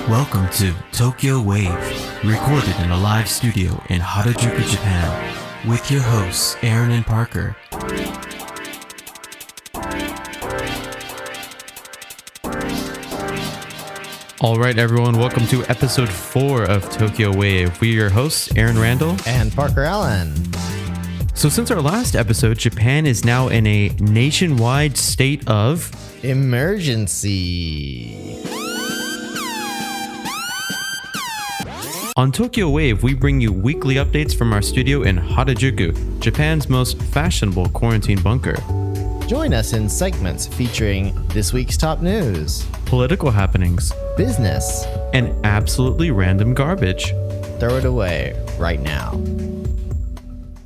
Welcome to Tokyo Wave, recorded in a live studio in Harajuku, Japan, with your hosts Aaron and Parker. All right, everyone, welcome to episode 4 of Tokyo Wave. We are your hosts, Aaron Randall and Parker Allen. So since our last episode, Japan is now in a nationwide state of emergency. On Tokyo Wave, we bring you weekly updates from our studio in Harajuku, Japan's most fashionable quarantine bunker. Join us in segments featuring this week's top news, political happenings, business, and absolutely random garbage. Throw it away right now.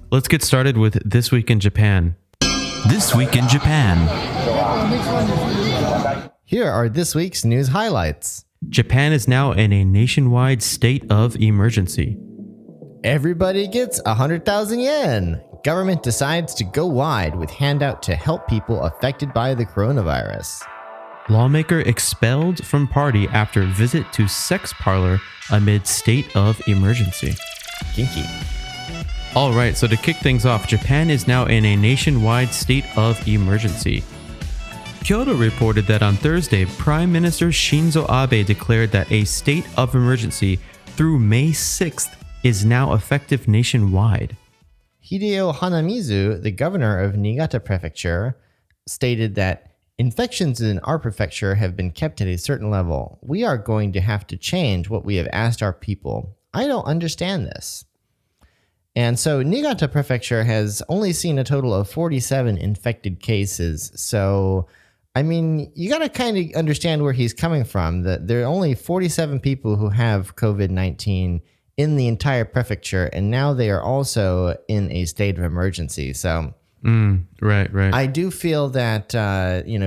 Let's get started with This Week in Japan. This Week in Japan. Here are this week's news highlights. Japan is now in a nationwide state of emergency. Everybody gets 100,000 yen. Government decides to go wide with handout to help people affected by the coronavirus. Lawmaker expelled from party after visit to sex parlor amid state of emergency. Kinky. All right, so to kick things off, Japan is now in a nationwide state of emergency. Kyoto reported that on Thursday, Prime Minister Shinzo Abe declared that a state of emergency through May 6th is now effective nationwide. Hideo Hanamizu, the governor of Niigata Prefecture, stated that infections in our prefecture have been kept at a certain level. We are going to have to change what we have asked our people. I don't understand this. And so Niigata Prefecture has only seen a total of 47 infected cases. So, I mean, you got to kind of understand where he's coming from. That there are only 47 people who have COVID-19 in the entire prefecture, and now they are also in a state of emergency. So, right. I do feel that,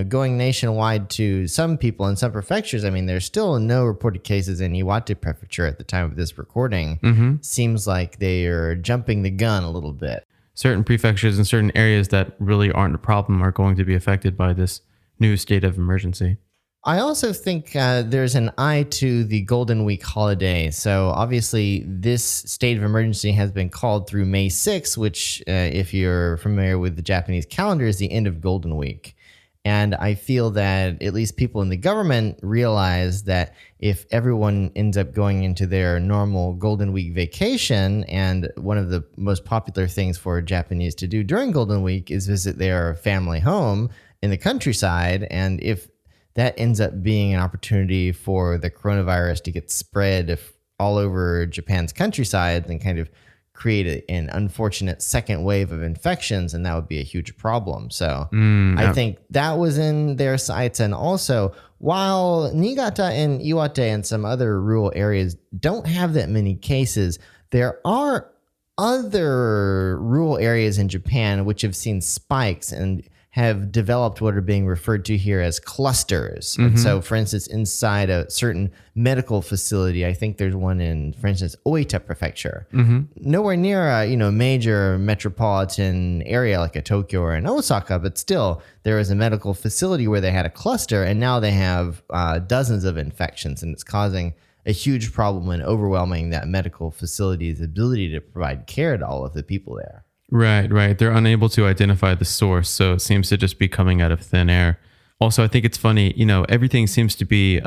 going nationwide to some people in some prefectures, I mean, there's still no reported cases in Iwate Prefecture at the time of this recording. Seems like they are jumping the gun a little bit. Certain prefectures and certain areas that really aren't a problem are going to be affected by this new state of emergency. I also think there's an eye to the Golden Week holiday. So obviously this state of emergency has been called through May 6th, which if you're familiar with the Japanese calendar is the end of Golden Week. And I feel that at least people in the government realize that if everyone ends up going into their normal Golden Week vacation, and one of the most popular things for Japanese to do during Golden Week is visit their family home in the countryside, and if that ends up being an opportunity for the coronavirus to get spread all over Japan's countryside and kind of create an unfortunate second wave of infections, and that would be a huge problem. So I think that was in their sights. And also, while Niigata and Iwate and some other rural areas don't have that many cases, there are other rural areas in Japan which have seen spikes and have developed what are being referred to here as clusters. And so, for instance, inside a certain medical facility, I think there's one in, for instance, Oita Prefecture, nowhere near a major metropolitan area like a Tokyo or an Osaka, but still there is a medical facility where they had a cluster, and now they have dozens of infections, and it's causing a huge problem and overwhelming that medical facility's ability to provide care to all of the people there. Right. They're unable to identify the source, so it seems to just be coming out of thin air. Also, I think it's funny, everything seems to be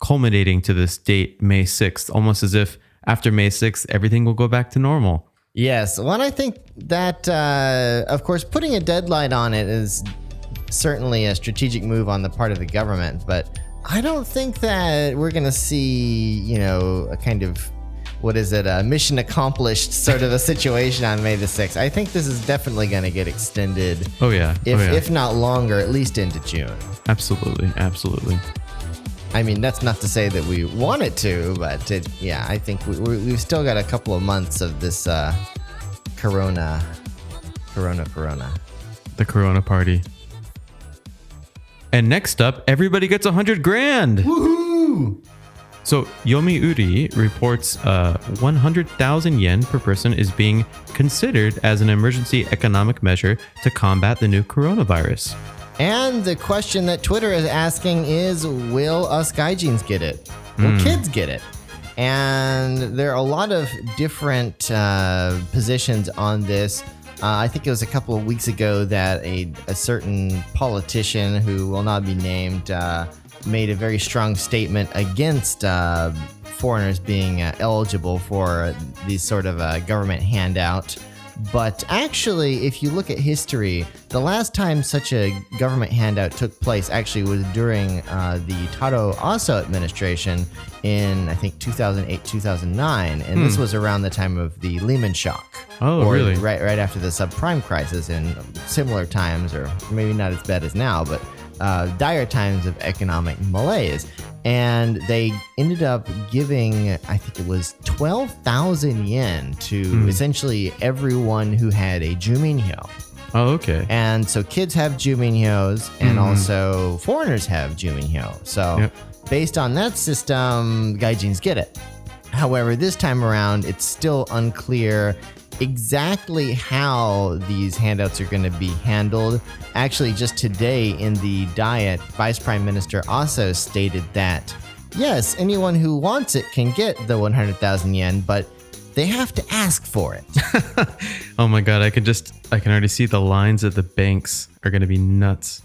culminating to this date, May 6th, almost as if after May 6th, everything will go back to normal. Yes. Well, I think that, of course, putting a deadline on it is certainly a strategic move on the part of the government, but I don't think that we're going to see, a kind of, a mission accomplished sort of a situation on May the 6th. I think this is definitely going to get extended. Oh, yeah. If not longer, at least into June. Absolutely. I mean, that's not to say that we want it to, but I think we've still got a couple of months of this corona. The corona party. And next up, everybody gets 100 grand. Woohoo! So Yomiuri reports 100,000 yen per person is being considered as an emergency economic measure to combat the new coronavirus. And the question that Twitter is asking is, will us gaijins get it? Will kids get it? And there are a lot of different positions on this. I think it was a couple of weeks ago that a certain politician who will not be named made a very strong statement against foreigners being eligible for these sort of government handout. But actually, if you look at history, the last time such a government handout took place actually was during the Taro Aso administration in, I think, 2008, 2009. And this was around the time of the Lehman shock. Oh, really? Right after the subprime crisis, in similar times, or maybe not as bad as now, but dire times of economic malaise. And they ended up giving, I think it was 12,000 yen to essentially everyone who had a juminhyo. Oh, okay. And so kids have juminhyos, and also foreigners have juminhyo. So based on that system, gaijins get it. However, this time around, it's still unclear exactly how these handouts are going to be handled. Actually, just today in the Diet, Vice Prime Minister also stated that, yes, anyone who wants it can get the 100,000 yen, but they have to ask for it. Oh my God, I can already see the lines at the banks are going to be nuts.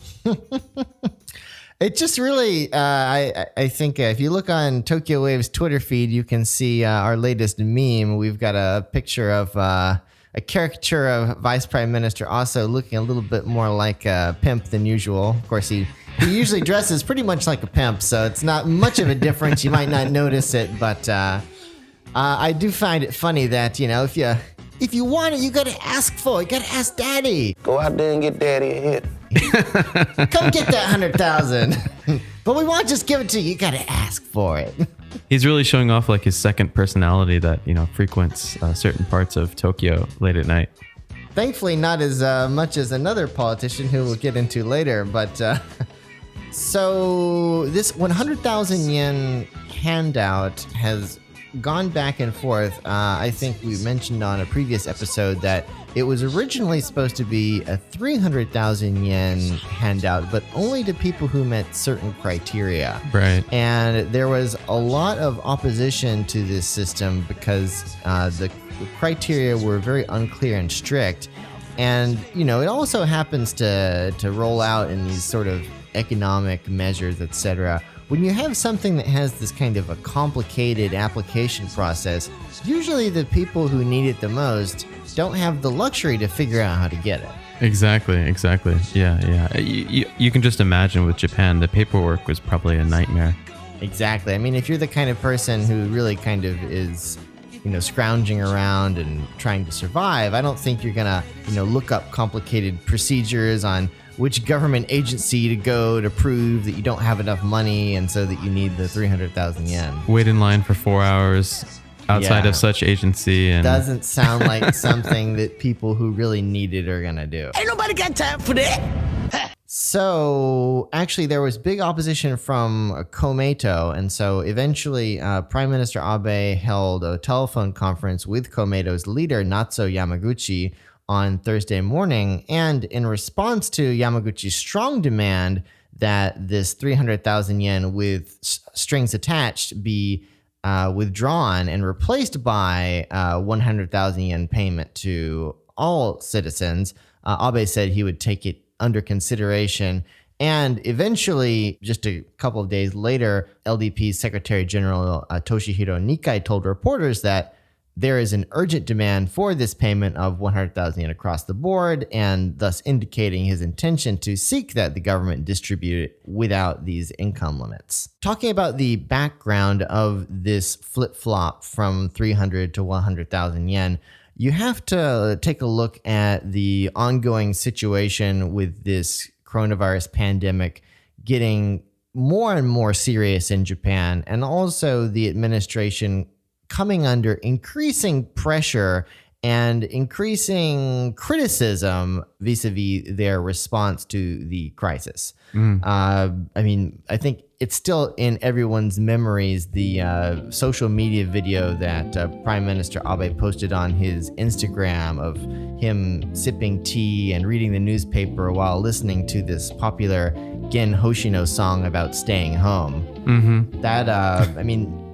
It just really, I think if you look on Tokyo Wave's Twitter feed, you can see our latest meme. We've got a picture of a caricature of Vice Prime Minister also looking a little bit more like a pimp than usual. Of course, he usually dresses pretty much like a pimp, so it's not much of a difference. You might not notice it, but I do find it funny that, you know, if you want it, you got to ask for it. You got to ask daddy. Go out there and get daddy a hit. Come get that 100,000. But we won't just give it to you. You got to ask for it. He's really showing off like his second personality that, you know, frequents certain parts of Tokyo late at night. Thankfully, not as much as another politician who we'll get into later. But so this 100,000 yen handout has gone back and forth. I think we mentioned on a previous episode that it was originally supposed to be a 300,000 yen handout, but only to people who met certain criteria. Right. And there was a lot of opposition to this system because the criteria were very unclear and strict. And, you know, it also happens to roll out in these sort of economic measures, etc. When you have something that has this kind of a complicated application process, usually the people who need it the most don't have the luxury to figure out how to get it. Exactly. Yeah. You can just imagine with Japan, the paperwork was probably a nightmare. Exactly. I mean, if you're the kind of person who really kind of is, you know, scrounging around and trying to survive, I don't think you're gonna, you know, look up complicated procedures on which government agency to go to prove that you don't have enough money and so that you need the 300,000 yen. Wait in line for 4 hours outside of such agency. And doesn't sound like something that people who really need it are gonna do. Ain't nobody got time for that. So actually there was big opposition from Komeito, and so eventually Prime Minister Abe held a telephone conference with Komeito's leader Natsuo Yamaguchi on Thursday morning, and in response to Yamaguchi's strong demand that this 300,000 yen with strings attached be withdrawn and replaced by 100,000 yen payment to all citizens, Abe said he would take it under consideration. And eventually, just a couple of days later, LDP's Secretary General Toshihiro Nikai told reporters that there is an urgent demand for this payment of 100,000 yen across the board, and thus indicating his intention to seek that the government distribute it without these income limits. Talking about the background of this flip-flop from 300 to 100,000 yen, you have to take a look at the ongoing situation with this coronavirus pandemic getting more and more serious in Japan, and also the administration coming under increasing pressure and increasing criticism vis-a-vis their response to the crisis. I think it's still in everyone's memories, the social media video that Prime Minister Abe posted on his Instagram of him sipping tea and reading the newspaper while listening to this popular Gen Hoshino song about staying home.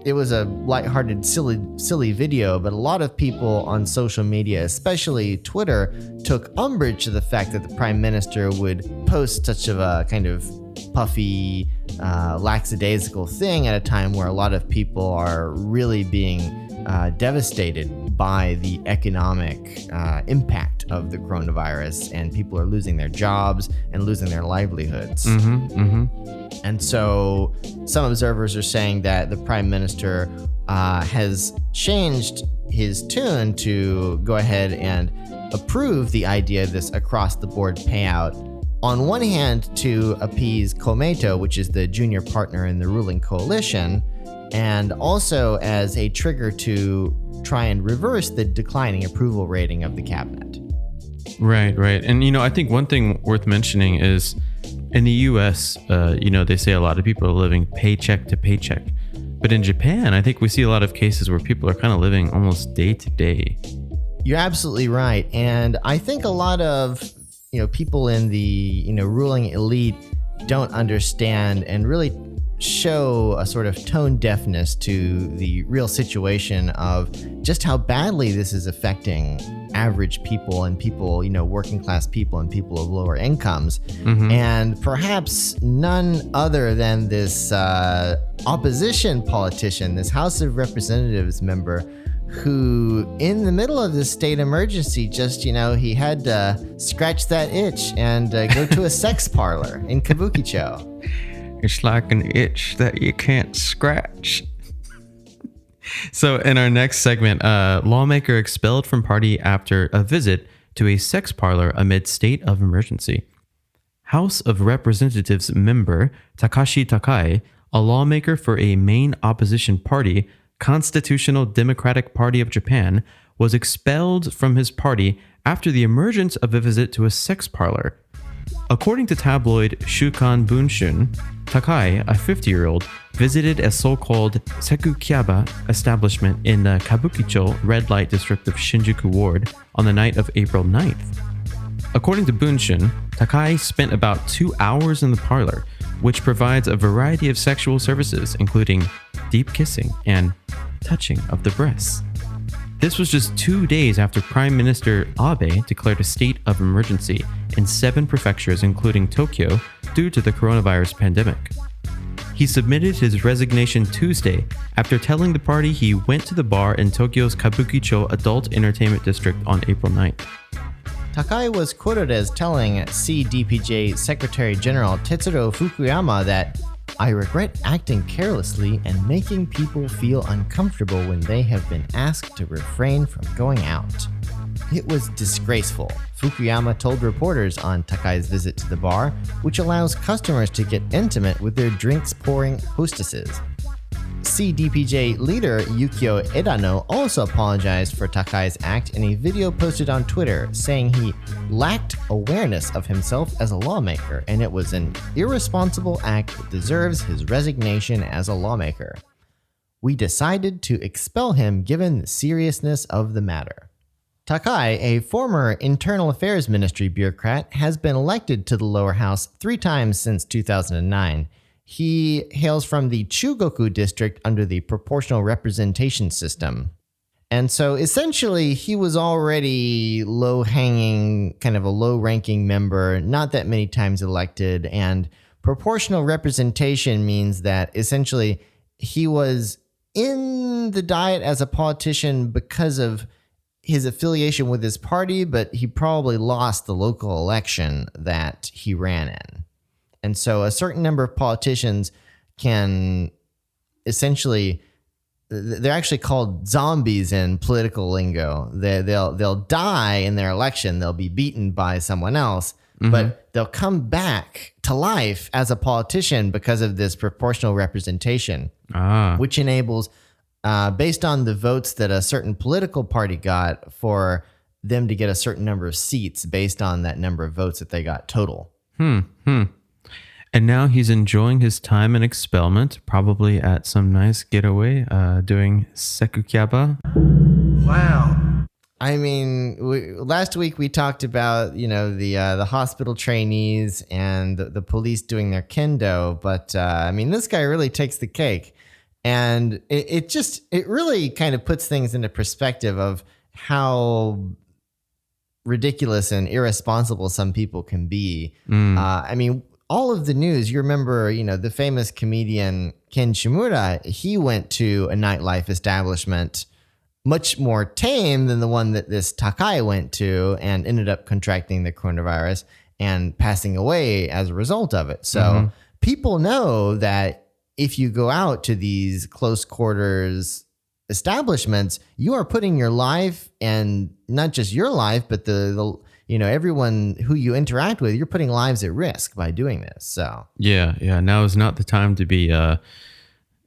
It was a lighthearted, silly video, but a lot of people on social media, especially Twitter, took umbrage to the fact that the Prime Minister would post such of a kind of puffy, lackadaisical thing at a time where a lot of people are really being devastated by the economic impact of the coronavirus, and people are losing their jobs and losing their livelihoods. And so some observers are saying that the Prime Minister has changed his tune to go ahead and approve the idea of this across-the-board payout, on one hand to appease Komeito, which is the junior partner in the ruling coalition, and also as a trigger to try and reverse the declining approval rating of the cabinet. Right. And, I think one thing worth mentioning is in the US, they say a lot of people are living paycheck to paycheck. But in Japan, I think we see a lot of cases where people are kind of living almost day to day. You're absolutely right. And I think a lot of, people in the, ruling elite don't understand and really show a sort of tone deafness to the real situation of just how badly this is affecting average people and people, working class people and people of lower incomes. And perhaps none other than this opposition politician, this House of Representatives member, who in the middle of this state emergency just, he had to scratch that itch and go to a sex parlor in Kabukicho. It's like an itch that you can't scratch. So in our next segment, lawmaker expelled from party after a visit to a sex parlor amid state of emergency. House of Representatives member Takashi Takai, a lawmaker for a main opposition party, Constitutional Democratic Party of Japan, was expelled from his party after the emergence of a visit to a sex parlor. According to tabloid Shukan Bunshun, Takai, a 50-year-old, visited a so-called Sekukyaba establishment in the Kabukicho red light district of Shinjuku Ward on the night of April 9th. According to Bunshun, Takai spent about 2 hours in the parlor, which provides a variety of sexual services, including deep kissing and touching of the breasts. This was just 2 days after Prime Minister Abe declared a state of emergency in 7 prefectures, including Tokyo, due to the coronavirus pandemic. He submitted his resignation Tuesday after telling the party he went to the bar in Tokyo's Kabukicho Adult Entertainment District on April 9th. Takai was quoted as telling CDPJ Secretary General Tetsuro Fukuyama that, "I regret acting carelessly and making people feel uncomfortable when they have been asked to refrain from going out. It was disgraceful," Fukuyama told reporters on Takai's visit to the bar, which allows customers to get intimate with their drinks-pouring hostesses. CDPJ leader Yukio Edano also apologized for Takai's act in a video posted on Twitter, saying he lacked awareness of himself as a lawmaker and it was an irresponsible act that deserves his resignation as a lawmaker. "We decided to expel him given the seriousness of the matter." Takai, a former Internal Affairs Ministry bureaucrat, has been elected to the lower house 3 times since 2009. He hails from the Chugoku district under the proportional representation system. And so essentially he was already low-hanging, kind of a low-ranking member, not that many times elected, and proportional representation means that essentially he was in the diet as a politician because of his affiliation with his party, but he probably lost the local election that he ran in. And so a certain number of politicians can essentially, they're actually called zombies in political lingo. They'll die in their election. They'll be beaten by someone else, but they'll come back to life as a politician because of this proportional representation, which enables based on the votes that a certain political party got for them to get a certain number of seats based on that number of votes that they got total. And now he's enjoying his time in expellment, probably at some nice getaway, doing sekukyaba. Wow. I mean, last week we talked about, the hospital trainees and the police doing their kendo, but I mean, this guy really takes the cake. And it really kind of puts things into perspective of how ridiculous and irresponsible some people can be. I mean, all of the news, you remember, the famous comedian Ken Shimura, he went to a nightlife establishment much more tame than the one that this Takai went to and ended up contracting the coronavirus and passing away as a result of it. So people know that if you go out to these close quarters establishments, you are putting your life, and not just your life, but the everyone who you interact with, you're putting lives at risk by doing this. So yeah. Now is not the time to be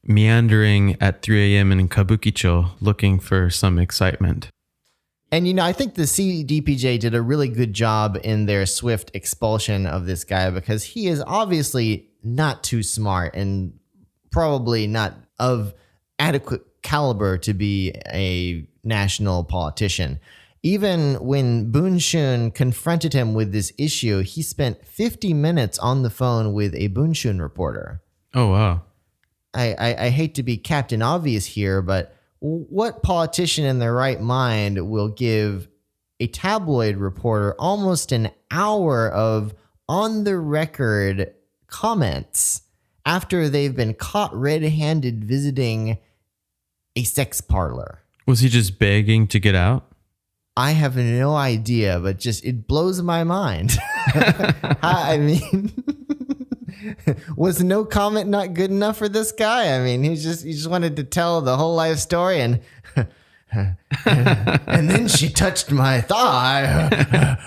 meandering at 3 a.m. in Kabukicho looking for some excitement. And, I think the CDPJ did a really good job in their swift expulsion of this guy, because he is obviously not too smart and probably not of adequate caliber to be a national politician. Even when Bunshun confronted him with this issue, he spent 50 minutes on the phone with a Bunshun reporter. Oh, wow. I hate to be Captain Obvious here, but what politician in their right mind will give a tabloid reporter almost an hour of on-the-record comments after they've been caught red-handed visiting a sex parlor? Was he just begging to get out? I have no idea, but it blows my mind. I mean, was no comment not good enough for this guy? I mean, he just wanted to tell the whole life story, and then she touched my thigh.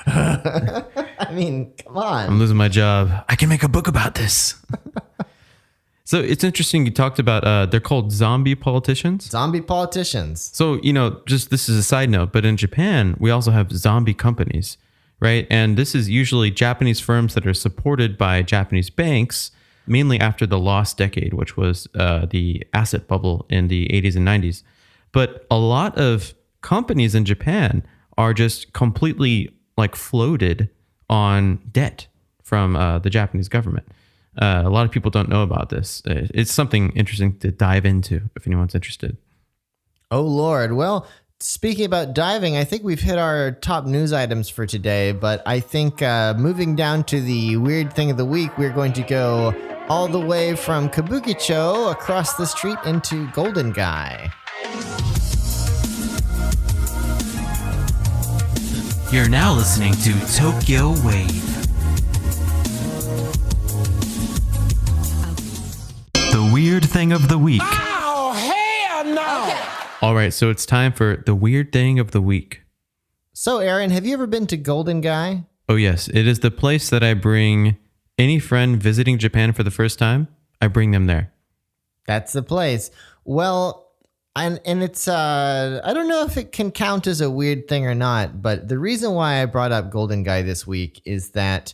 I mean, come on. I'm losing my job. I can make a book about this. So it's interesting. You talked about, they're called zombie politicians. Zombie politicians. So, just this is a side note, but in Japan, we also have zombie companies, right? And this is usually Japanese firms that are supported by Japanese banks, mainly after the lost decade, which was the asset bubble in the 80s and 90s. But a lot of companies in Japan are just completely floated on debt from the Japanese government. A lot of people don't know about this. It's something interesting to dive into if anyone's interested. Oh, Lord. Well, speaking about diving, I think we've hit our top news items for today, but I think moving down to the weird thing of the week, we're going to go all the way from Kabukicho across the street into Golden Gai. You're now listening to Tokyo Wave. The weird thing of the week. Oh, hell no! Okay. All right, so it's time for the weird thing of the week. So, Aaron, have you ever been to Golden Gai? Oh, yes. It is the place that I bring any friend visiting Japan for the first time. I bring them there. That's the place. Well, and it's, I don't know if it can count as a weird thing or not, but the reason why I brought up Golden Gai this week is that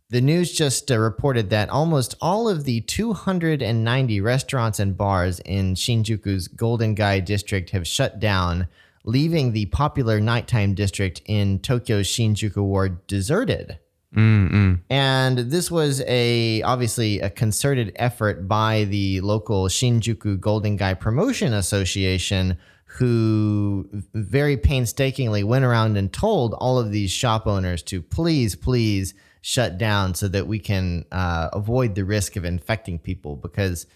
the news just reported that almost all of the 290 restaurants and bars in Shinjuku's Golden Gai district have shut down, leaving the popular nighttime district in Tokyo's Shinjuku ward deserted. And this was obviously a concerted effort by the local Shinjuku Golden Gai Promotion Association, who very painstakingly went around and told all of these shop owners to please shut down so that we can avoid the risk of infecting people, because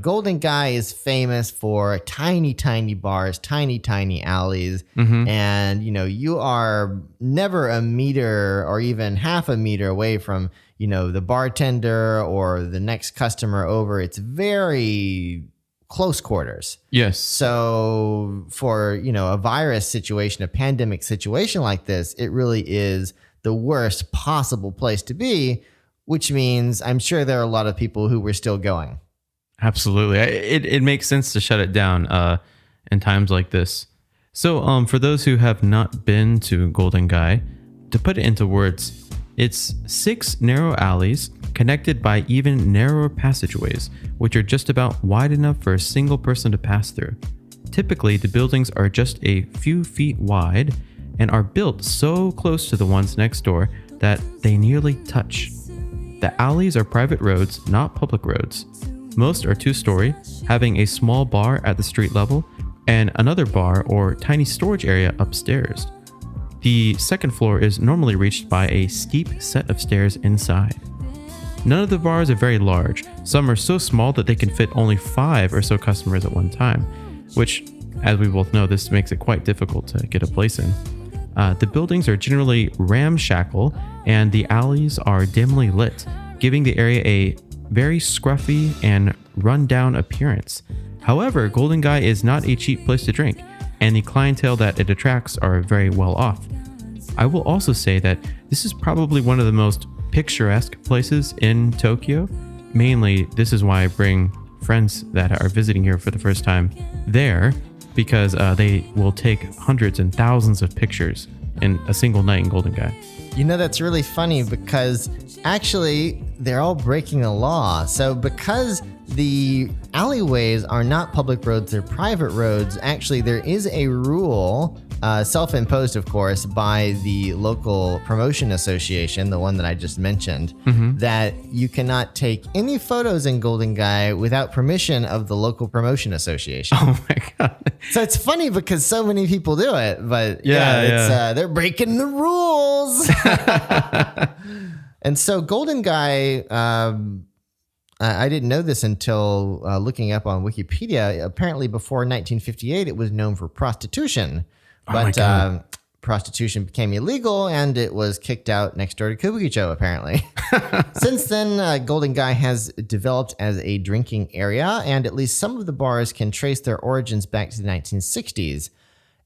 Golden Gai is famous for tiny bars, tiny alleys, and you are never a meter or even half a meter away from the bartender or the next customer over. It's very close quarters. Yes. So for a virus situation, a pandemic situation like this, it really is the worst possible place to be, which means I'm sure there are a lot of people who were still going. Absolutely. It makes sense to shut it down. in times like this. So for those who have not been to Golden Gai, to put it into words, it's 6 narrow alleys connected by even narrower passageways, which are just about wide enough for a single person to pass through. Typically, the buildings are just a few feet wide and are built so close to the ones next door that they nearly touch. The alleys are private roads, not public roads. Most are 2-story, having a small bar at the street level and another bar or tiny storage area upstairs. The second floor is normally reached by a steep set of stairs inside. None of the bars are very large. Some are so small that they can fit only 5 or so customers at one time, which, as we both know, this makes it quite difficult to get a place in. The buildings are generally ramshackle and the alleys are dimly lit, giving the area a very scruffy and run-down appearance. However, Golden Gai is not a cheap place to drink, and the clientele that it attracts are very well off. I will also say that this is probably one of the most picturesque places in Tokyo. Mainly, this is why I bring friends that are visiting here for the first time there, because they will take hundreds and thousands of pictures in a single night in Golden Gai. You know, that's really funny because actually they're all breaking the law. So because the alleyways are not public roads, they're private roads, actually there is a rule, self-imposed of course, by the local promotion association, the one that I just mentioned, that you cannot take any photos in Golden Gai without permission of the local promotion association. Oh my god. So it's funny because so many people do it, but they're breaking the rules. And so Golden Gai, I didn't know this until looking up on Wikipedia. Apparently before 1958, it was known for prostitution. But prostitution became illegal and it was kicked out next door to Kabukicho, apparently. Since then, Golden Gai has developed as a drinking area, and at least some of the bars can trace their origins back to the 1960s.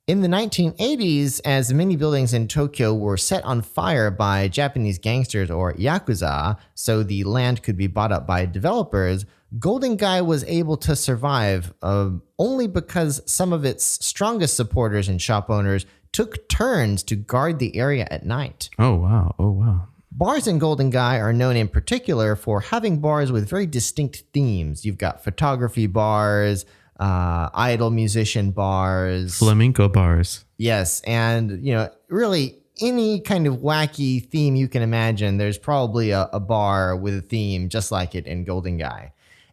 In the 1980s, as many buildings in Tokyo were set on fire by Japanese gangsters or yakuza, so the land could be bought up by developers, Golden Gai was able to survive only because some of its strongest supporters and shop owners took turns to guard the area at night. Oh, wow. Oh, wow. Bars in Golden Gai are known in particular for having bars with very distinct themes. You've got photography bars, idol musician bars, Flamenco bars. Yes, and really any kind of wacky theme you can imagine, there's probably a bar with a theme just like it in Golden Gai.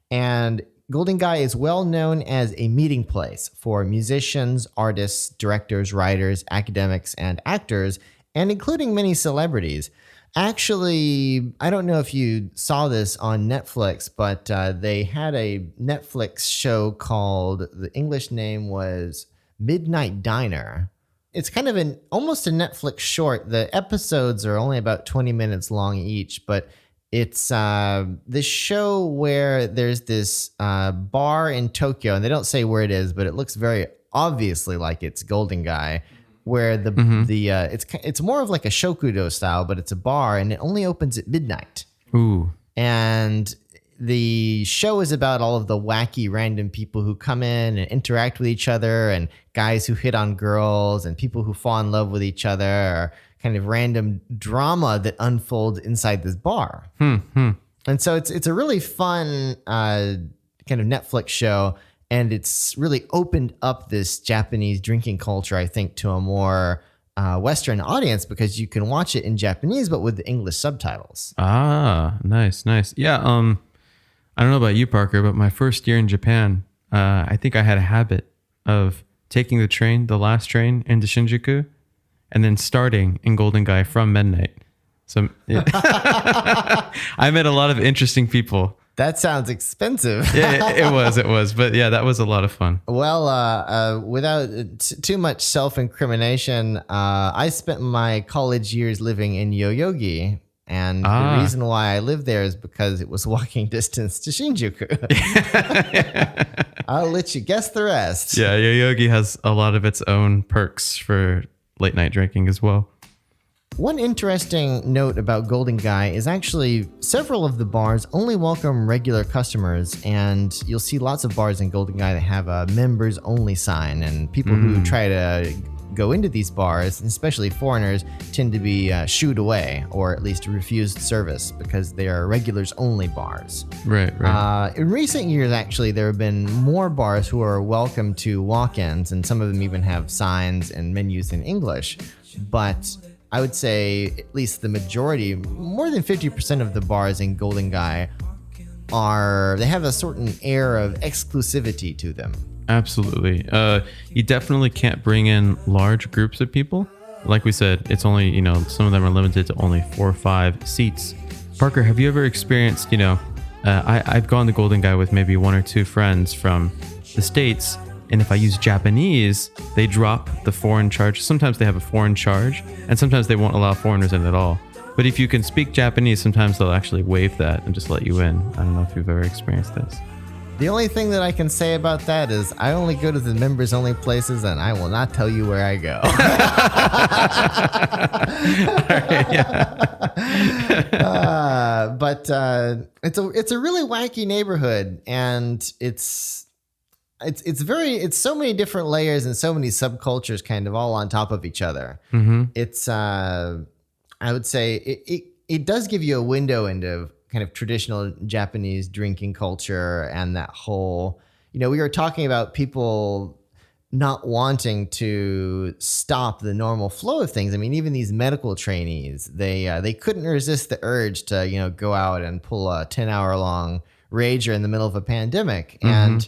And Golden Gai is well known as a meeting place for musicians, artists, directors, writers, academics, and actors, and including many celebrities. Actually, I don't know if you saw this on Netflix, but they had a Netflix show called, the English name was Midnight Diner. It's kind of almost a Netflix short. The episodes are only about 20 minutes long each, but it's this show where there's this bar in Tokyo, and they don't say where it is, but it looks very obviously like it's Golden Gai, where it's more of like a shokudo style, but it's a bar and it only opens at midnight. Ooh. And the show is about all of the wacky random people who come in and interact with each other, and guys who hit on girls and people who fall in love with each other, or kind of random drama that unfolds inside this bar. And so it's a really fun kind of Netflix show, and it's really opened up this Japanese drinking culture, I think, to a more Western audience, because you can watch it in Japanese but with the English subtitles. Ah, nice. Yeah, I don't know about you, Parker, but my first year in Japan, I think I had a habit of taking the last train into Shinjuku, and then starting in Golden Gai from midnight. So yeah. I met a lot of interesting people. That sounds expensive. Yeah, it was. But yeah, that was a lot of fun. Well, without too much self-incrimination, I spent my college years living in Yoyogi. And the reason why I lived there is because it was walking distance to Shinjuku. I'll let you guess the rest. Yeah, Yoyogi has a lot of its own perks for late night drinking as well. One interesting note about Golden Gai is actually several of the bars only welcome regular customers, and you'll see lots of bars in Golden Gai that have a members only sign, and people who try to go into these bars, especially foreigners, tend to be shooed away or at least refused service because they are regulars only bars. Right. In recent years, actually, there have been more bars who are welcome to walk-ins, and some of them even have signs and menus in English, but I would say at least the majority, more than 50% of the bars in Golden Gai they have a certain air of exclusivity to them. Absolutely. You definitely can't bring in large groups of people. Like we said, it's only, some of them are limited to only 4 or 5 seats. Parker, have you ever experienced, I've gone to Golden Gai with maybe 1 or 2 friends from the States, and if I use Japanese, they drop the foreign charge. Sometimes they have a foreign charge, and sometimes they won't allow foreigners in at all. But if you can speak Japanese, sometimes they'll actually waive that and just let you in. I don't know if you've ever experienced this. The only thing that I can say about that is I only go to the members only places, and I will not tell you where I go. But it's a really wacky neighborhood, and it's so many different layers and so many subcultures kind of all on top of each other. It's I would say it does give you a window into kind of traditional Japanese drinking culture, and that whole, we were talking about people not wanting to stop the normal flow of things. I mean, even these medical trainees, they couldn't resist the urge to, go out and pull a 10-hour-long rager in the middle of a pandemic. And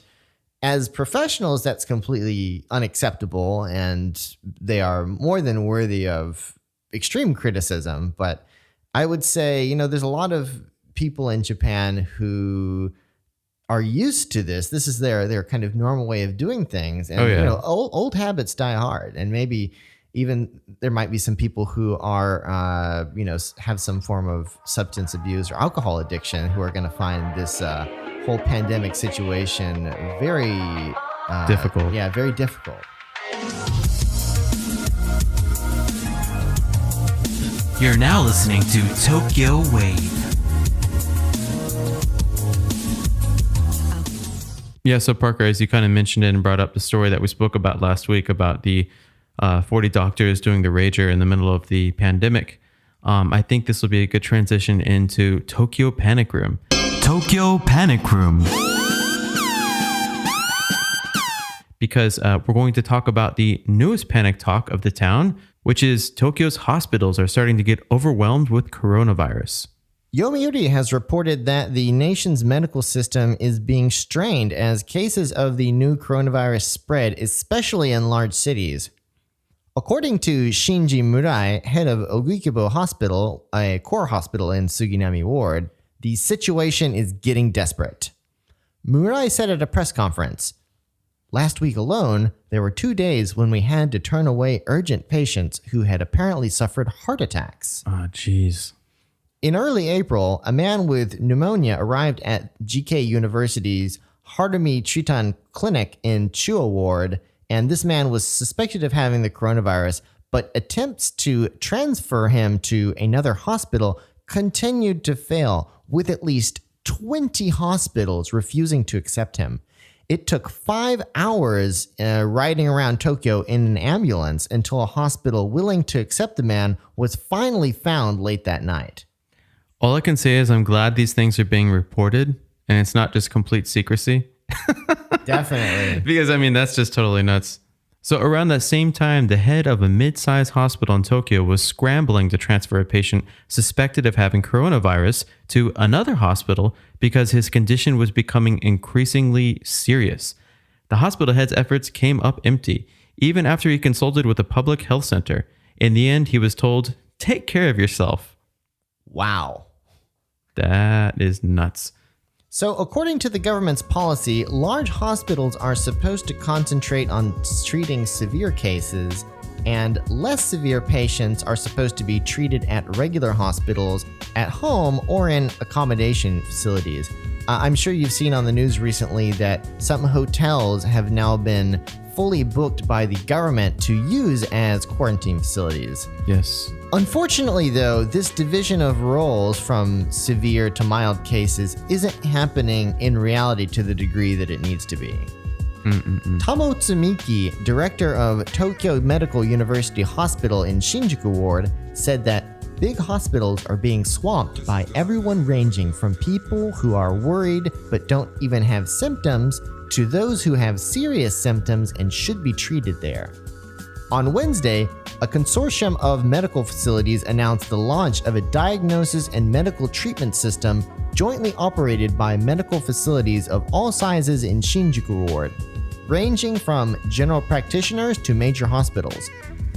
as professionals, that's completely unacceptable, and they are more than worthy of extreme criticism. But I would say, there's a lot of people in Japan who are used to this. This is their kind of normal way of doing things. And, old habits die hard. And maybe even there might be some people who are, have some form of substance abuse or alcohol addiction who are going to find this whole pandemic situation very difficult. Yeah, very difficult. You're now listening to Tokyo Wave. Yeah, so Parker, as you kind of mentioned it and brought up the story that we spoke about last week about the 40 doctors doing the rager in the middle of the pandemic, I think this will be a good transition into Tokyo Panic Room. Tokyo Panic Room. Because we're going to talk about the newest panic talk of the town, which is Tokyo's hospitals are starting to get overwhelmed with coronavirus. Yomiuri has reported that the nation's medical system is being strained as cases of the new coronavirus spread, especially in large cities. According to Shinji Murai, head of Oguikibo Hospital, a core hospital in Suginami Ward, the situation is getting desperate. Murai said at a press conference, "Last week alone, there were 2 days when we had to turn away urgent patients who had apparently suffered heart attacks." Oh, jeez. In early April, a man with pneumonia arrived at GK University's Harumi Chitan Clinic in Chuo Ward, and this man was suspected of having the coronavirus, but attempts to transfer him to another hospital continued to fail, with at least 20 hospitals refusing to accept him. It took 5 hours riding around Tokyo in an ambulance until a hospital willing to accept the man was finally found late that night. All I can say is I'm glad these things are being reported and it's not just complete secrecy. Definitely. Because, that's just totally nuts. So around that same time, the head of a mid-sized hospital in Tokyo was scrambling to transfer a patient suspected of having coronavirus to another hospital because his condition was becoming increasingly serious. The hospital head's efforts came up empty, even after he consulted with a public health center. In the end, he was told, "Take care of yourself." Wow. That is nuts. So according to the government's policy, large hospitals are supposed to concentrate on treating severe cases, and less severe patients are supposed to be treated at regular hospitals, at home, or in accommodation facilities. I'm sure you've seen on the news recently that some hotels have now been fully booked by the government to use as quarantine facilities. Yes. Unfortunately, though, this division of roles from severe to mild cases isn't happening in reality to the degree that it needs to be. Tamo Tsumiki, director of Tokyo Medical University Hospital in Shinjuku Ward, said that big hospitals are being swamped by everyone ranging from people who are worried but don't even have symptoms to those who have serious symptoms and should be treated there. On Wednesday, a consortium of medical facilities announced the launch of a diagnosis and medical treatment system jointly operated by medical facilities of all sizes in Shinjuku Ward, ranging from general practitioners to major hospitals,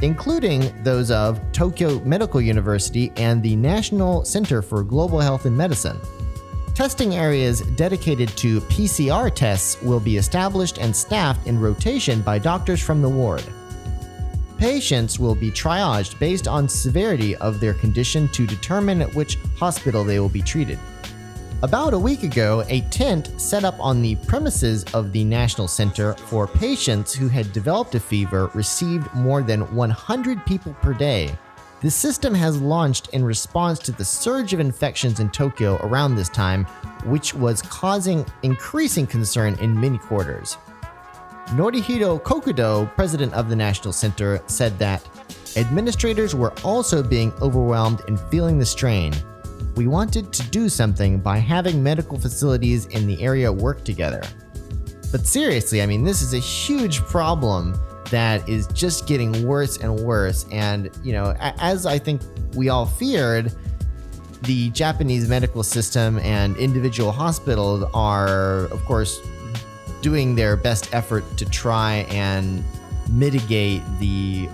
including those of Tokyo Medical University and the National Center for Global Health and Medicine. Testing areas dedicated to PCR tests will be established and staffed in rotation by doctors from the ward. Patients will be triaged based on severity of their condition to determine at which hospital they will be treated. About a week ago, a tent set up on the premises of the National Center for patients who had developed a fever received more than 100 people per day. The system has launched in response to the surge of infections in Tokyo around this time, which was causing increasing concern in many quarters. Norihiro Kokudo, president of the National Center, said that administrators were also being overwhelmed and feeling the strain. We wanted to do something by having medical facilities in the area work together. But seriously, I mean, this is a huge problem that is just getting worse and worse. And, you know, as I think we all feared, the Japanese medical system and individual hospitals are, of course, doing their best effort to try and mitigate the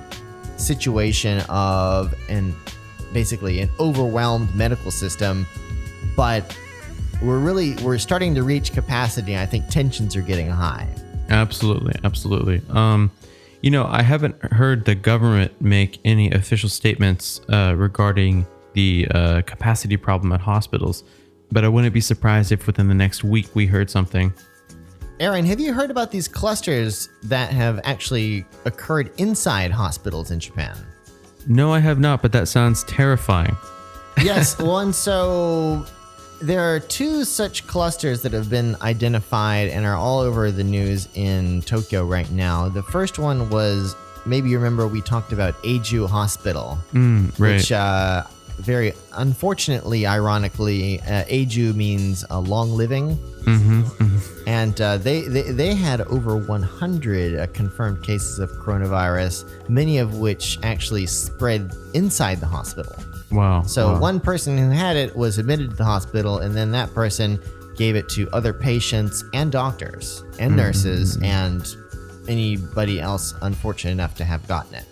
situation of basically an overwhelmed medical system. But we're starting to reach capacity. I think tensions are getting high. Absolutely. You know, I haven't heard the government make any official statements regarding the capacity problem at hospitals, but I wouldn't be surprised if within the next week we heard something. Aaron, have you heard about these clusters that have actually occurred inside hospitals in Japan? No, I have not, but that sounds terrifying. Yes, well, and so there are two such clusters that have been identified and are all over the news in Tokyo right now. The first one was, maybe you remember we talked about Eiju Hospital, right. which very unfortunately, ironically, Eiju means long living. And they had over 100 confirmed cases of coronavirus, many of which actually spread inside the hospital. Wow. So one person who had it was admitted to the hospital, and then that person gave it to other patients and doctors and nurses and anybody else unfortunate enough to have gotten it.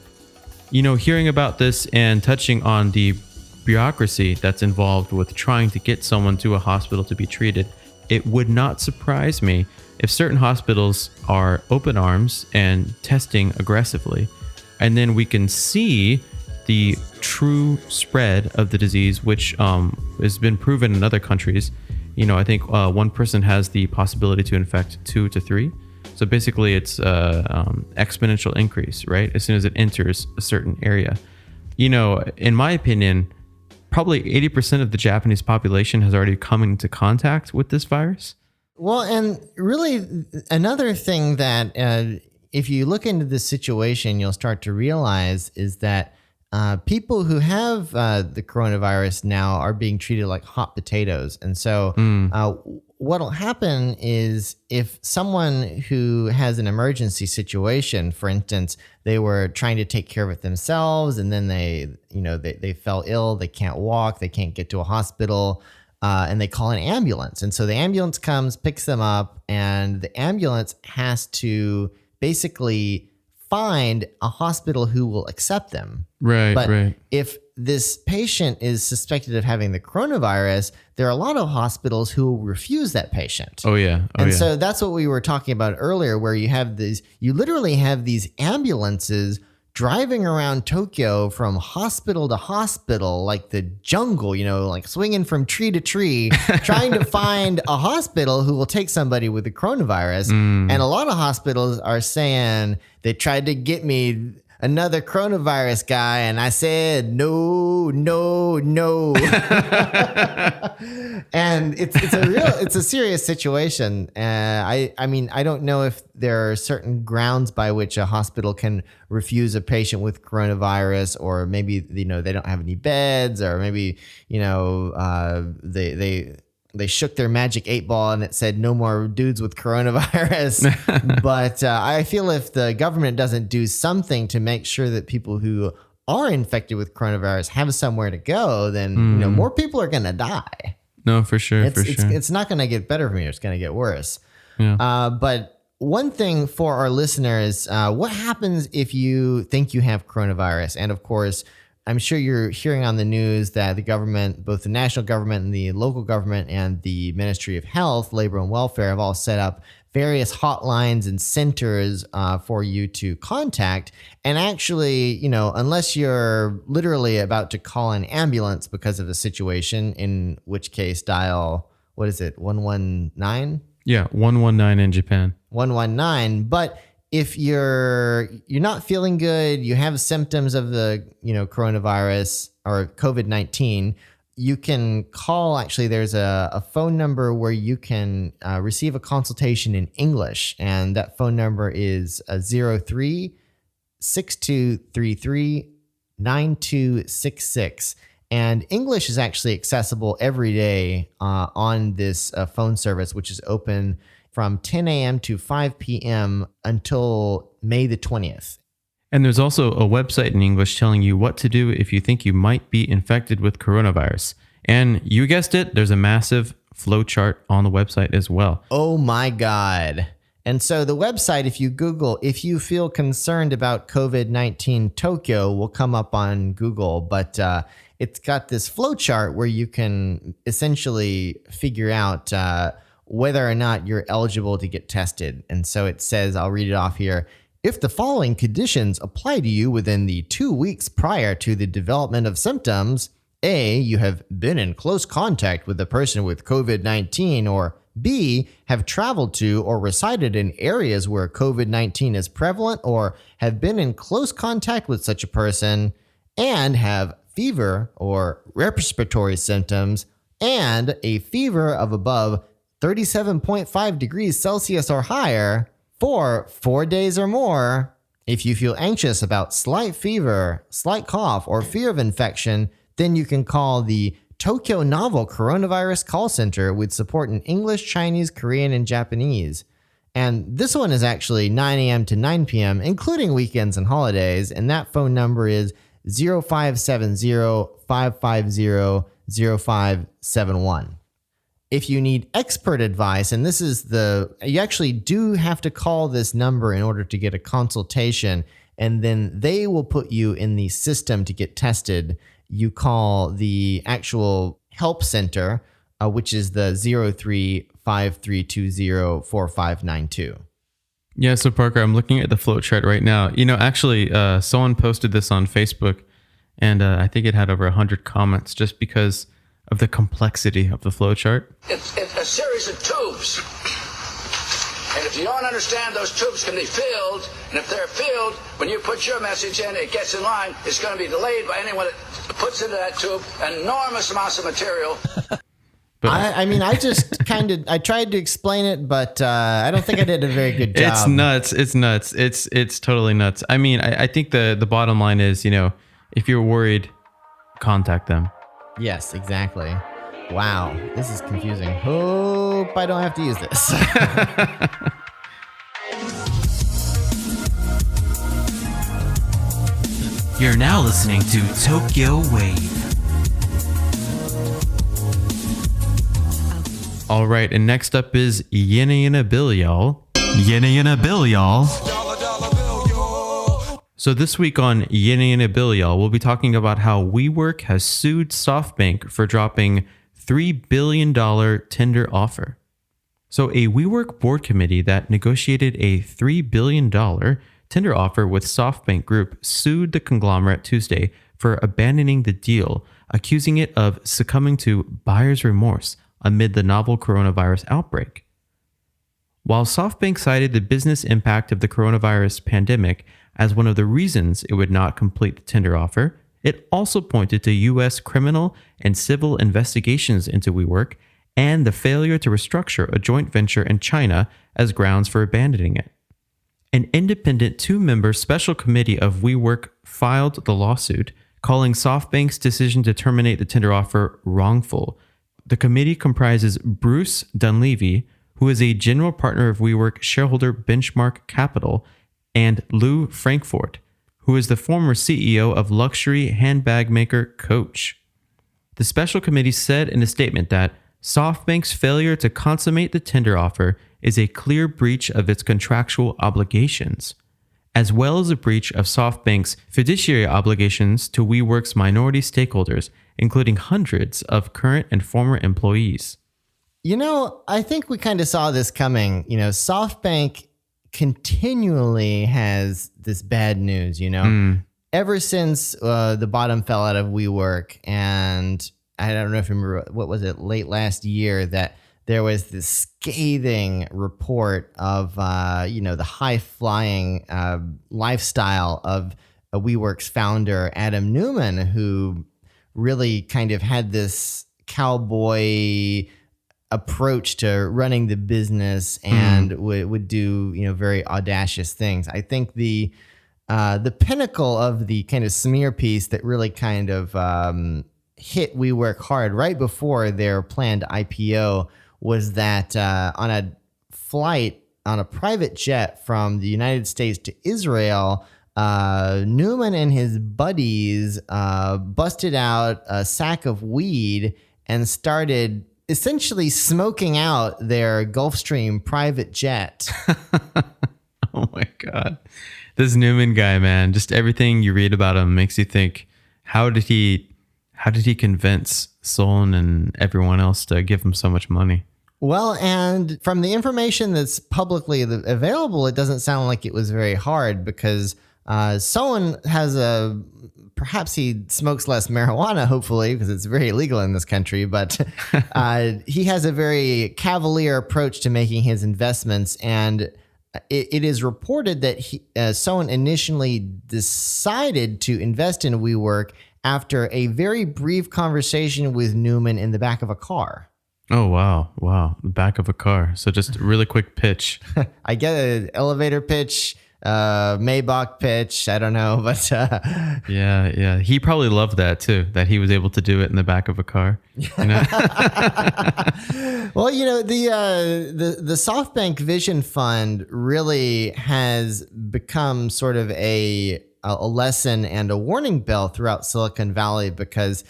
You know, hearing about this and touching on the bureaucracy that's involved with trying to get someone to a hospital to be treated, it would not surprise me if certain hospitals are open arms and testing aggressively, and then we can see the true spread of the disease, which has been proven in other countries. You know, I think one person has the possibility to infect 2 to 3. So basically it's exponential increase, right? As soon as it enters a certain area. You know, in my opinion, probably 80% of the Japanese population has already come into contact with this virus. Well, and really another thing that if you look into this situation, you'll start to realize is that people who have the coronavirus now are being treated like hot potatoes. And so what'll happen is if someone who has an emergency situation, for instance, they were trying to take care of it themselves, and then they fell ill, they can't walk, they can't get to a hospital, and they call an ambulance. And so the ambulance comes, picks them up, and the ambulance has to basically find a hospital who will accept them. But if this patient is suspected of having the coronavirus, there are a lot of hospitals who will refuse that patient. So that's what we were talking about earlier, where you literally have these ambulances driving around Tokyo from hospital to hospital, like the jungle, like swinging from tree to tree, trying to find a hospital who will take somebody with the coronavirus. And a lot of hospitals are saying they tried to get me another coronavirus guy, and I said no. And it's a serious situation. I mean, I don't know if there are certain grounds by which a hospital can refuse a patient with coronavirus, or maybe they don't have any beds, or maybe they shook their magic 8-ball and it said no more dudes with coronavirus. But I feel if the government doesn't do something to make sure that people who are infected with coronavirus have somewhere to go, then more people are going to die. No, for sure. It's not going to get better from here. It's going to get worse. Yeah. But one thing for our listeners, what happens if you think you have coronavirus? And of course, I'm sure you're hearing on the news that the government, both the national government and the local government and the Ministry of Health, Labor and Welfare, have all set up various hotlines and centers for you to contact. And actually, unless you're literally about to call an ambulance because of a situation, in which case dial, 119? Yeah, 119 in Japan. 119. But if you're not feeling good, you have symptoms of the coronavirus or COVID-19, you can call. Actually, there's a phone number where you can receive a consultation in English, and that phone number is 03-6233-9266. And English is actually accessible every day on this phone service, which is open from 10 a.m. to 5 p.m. until May the 20th. And there's also a website in English telling you what to do if you think you might be infected with coronavirus. And you guessed it, there's a massive flowchart on the website as well. Oh my God. And so the website, if you Google, if you feel concerned about COVID-19 Tokyo, will come up on Google. But it's got this flowchart where you can essentially figure out whether or not you're eligible to get tested. And so it says, I'll read it off here. If the following conditions apply to you within the 2 weeks prior to the development of symptoms, A, you have been in close contact with a person with COVID-19, or B, have traveled to or resided in areas where COVID-19 is prevalent, or have been in close contact with such a person, and have fever or respiratory symptoms, and a fever of above 37.5 degrees Celsius or higher for 4 days or more. If you feel anxious about slight fever, slight cough, or fear of infection, then you can call the Tokyo Novel Coronavirus Call Center with support in English, Chinese, Korean, and Japanese. And this one is actually 9 a.m. to 9 p.m., including weekends and holidays. And that phone number is 0570-550-0571. If you need expert advice, and this is you actually do have to call this number in order to get a consultation, and then they will put you in the system to get tested. You call the actual help center, which is the 03-5320-4592. Yeah, so Parker, I'm looking at the flowchart right now. Actually, someone posted this on Facebook, and I think it had over 100 comments just because of the complexity of the flowchart. It's a series of tubes. And if you don't understand, those tubes can be filled. And if they're filled, when you put your message in, it gets in line. It's going to be delayed by anyone that puts into that tube enormous amounts of material. I tried to explain it, but I don't think I did a very good job. It's nuts. It's totally nuts. I mean, I think the bottom line is, if you're worried, contact them. Yes, exactly. Wow, this is confusing. Hope I don't have to use this. You're now listening to Tokyo Wave. All right, and next up is Yena Bill, y'all. Yena Bill, y'all. So this week on Yena Bill, y'all, we'll be talking about how WeWork has sued SoftBank for dropping $3 billion tender offer. So a WeWork board committee that negotiated a $3 billion tender offer with SoftBank Group sued the conglomerate Tuesday for abandoning the deal, accusing it of succumbing to buyer's remorse amid the novel coronavirus outbreak. While SoftBank cited the business impact of the coronavirus pandemic as one of the reasons it would not complete the tender offer, it also pointed to U.S. criminal and civil investigations into WeWork and the failure to restructure a joint venture in China as grounds for abandoning it. An independent 2-member special committee of WeWork filed the lawsuit, calling SoftBank's decision to terminate the tender offer wrongful. The committee comprises Bruce Dunleavy, who is a general partner of WeWork shareholder Benchmark Capital, and Lou Frankfort, who is the former CEO of luxury handbag maker Coach. The special committee said in a statement that SoftBank's failure to consummate the tender offer is a clear breach of its contractual obligations, as well as a breach of SoftBank's fiduciary obligations to WeWork's minority stakeholders, including hundreds of current and former employees. I think we kind of saw this coming. SoftBank continually has this bad news, ever since the bottom fell out of WeWork. And I don't know if you remember, what was it, late last year, that there was this scathing report of, the high-flying lifestyle of WeWork's founder, Adam Newman, who really kind of had this cowboy approach to running the business and would do, very audacious things. I think the pinnacle of the kind of smear piece that really kind of hit WeWork hard right before their planned IPO was that on a flight on a private jet from the United States to Israel, Newman and his buddies busted out a sack of weed and started essentially smoking out their Gulfstream private jet. Oh my God. This Newman guy, man, just everything you read about him makes you think, how did he convince Solon and everyone else to give him so much money? Well, and from the information that's publicly available, it doesn't sound like it was very hard, because Solon has perhaps he smokes less marijuana, hopefully, because it's very illegal in this country, but he has a very cavalier approach to making his investments. And it is reported that Solon initially decided to invest in WeWork after a very brief conversation with Newman in the back of a car. Oh, wow. Wow. The back of a car. So just a really quick pitch. I get an elevator pitch, Maybach pitch. I don't know, but yeah. He probably loved that too, that he was able to do it in the back of a car. Well, the SoftBank Vision Fund really has become sort of a lesson and a warning bell throughout Silicon Valley, because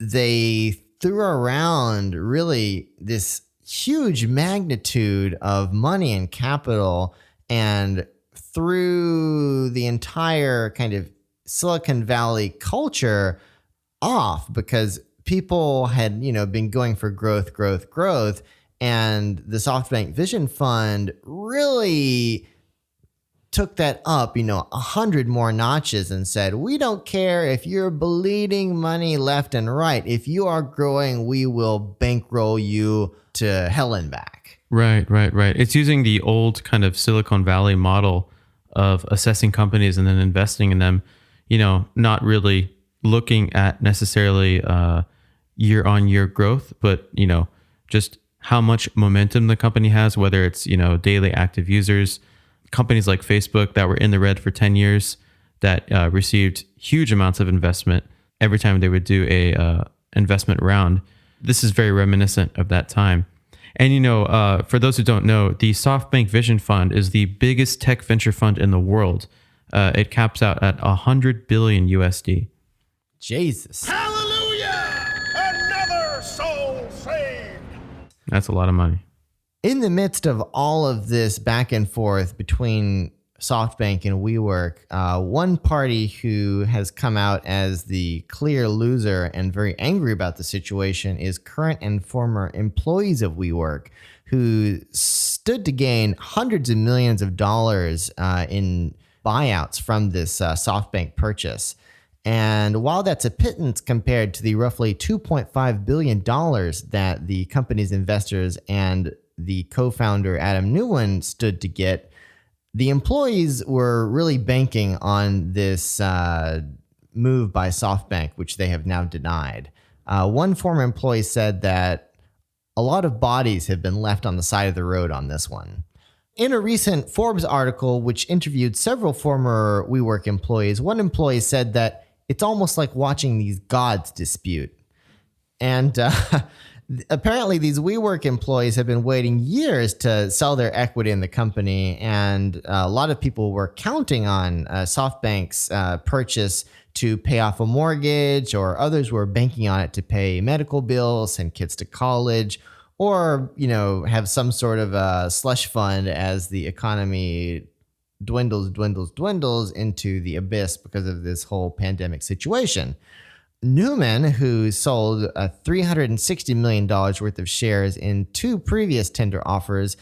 they threw around really this huge magnitude of money and capital, and threw the entire kind of Silicon Valley culture off, because people had, been going for growth. And the SoftBank Vision Fund really took that up, 100 more notches, and said, we don't care if you're bleeding money left and right. If you are growing, we will bankroll you to hell and back. Right. It's using the old kind of Silicon Valley model of assessing companies and then investing in them, not really looking at necessarily year-on-year growth, but, just how much momentum the company has, whether it's, daily active users. Companies like Facebook that were in the red for 10 years that received huge amounts of investment every time they would do a investment round. This is very reminiscent of that time. And, for those who don't know, the SoftBank Vision Fund is the biggest tech venture fund in the world. It caps out at 100 billion USD. Jesus. Hallelujah! Another soul saved! That's a lot of money. In the midst of all of this back and forth between SoftBank and WeWork, one party who has come out as the clear loser and very angry about the situation is current and former employees of WeWork, who stood to gain hundreds of millions of dollars in buyouts from this SoftBank purchase. And while that's a pittance compared to the roughly $2.5 billion that the company's investors and the co-founder Adam Newman stood to get, the employees were really banking on this move by SoftBank, which they have now denied. One former employee said that a lot of bodies have been left on the side of the road on this one. In a recent Forbes article, which interviewed several former WeWork employees, one employee said that it's almost like watching these gods dispute. And apparently these WeWork employees have been waiting years to sell their equity in the company. And a lot of people were counting on SoftBank's purchase to pay off a mortgage, or others were banking on it to pay medical bills, send kids to college, or, have some sort of a slush fund as the economy dwindles into the abyss because of this whole pandemic situation. Newman, who sold $360 million worth of shares in two previous tender offers,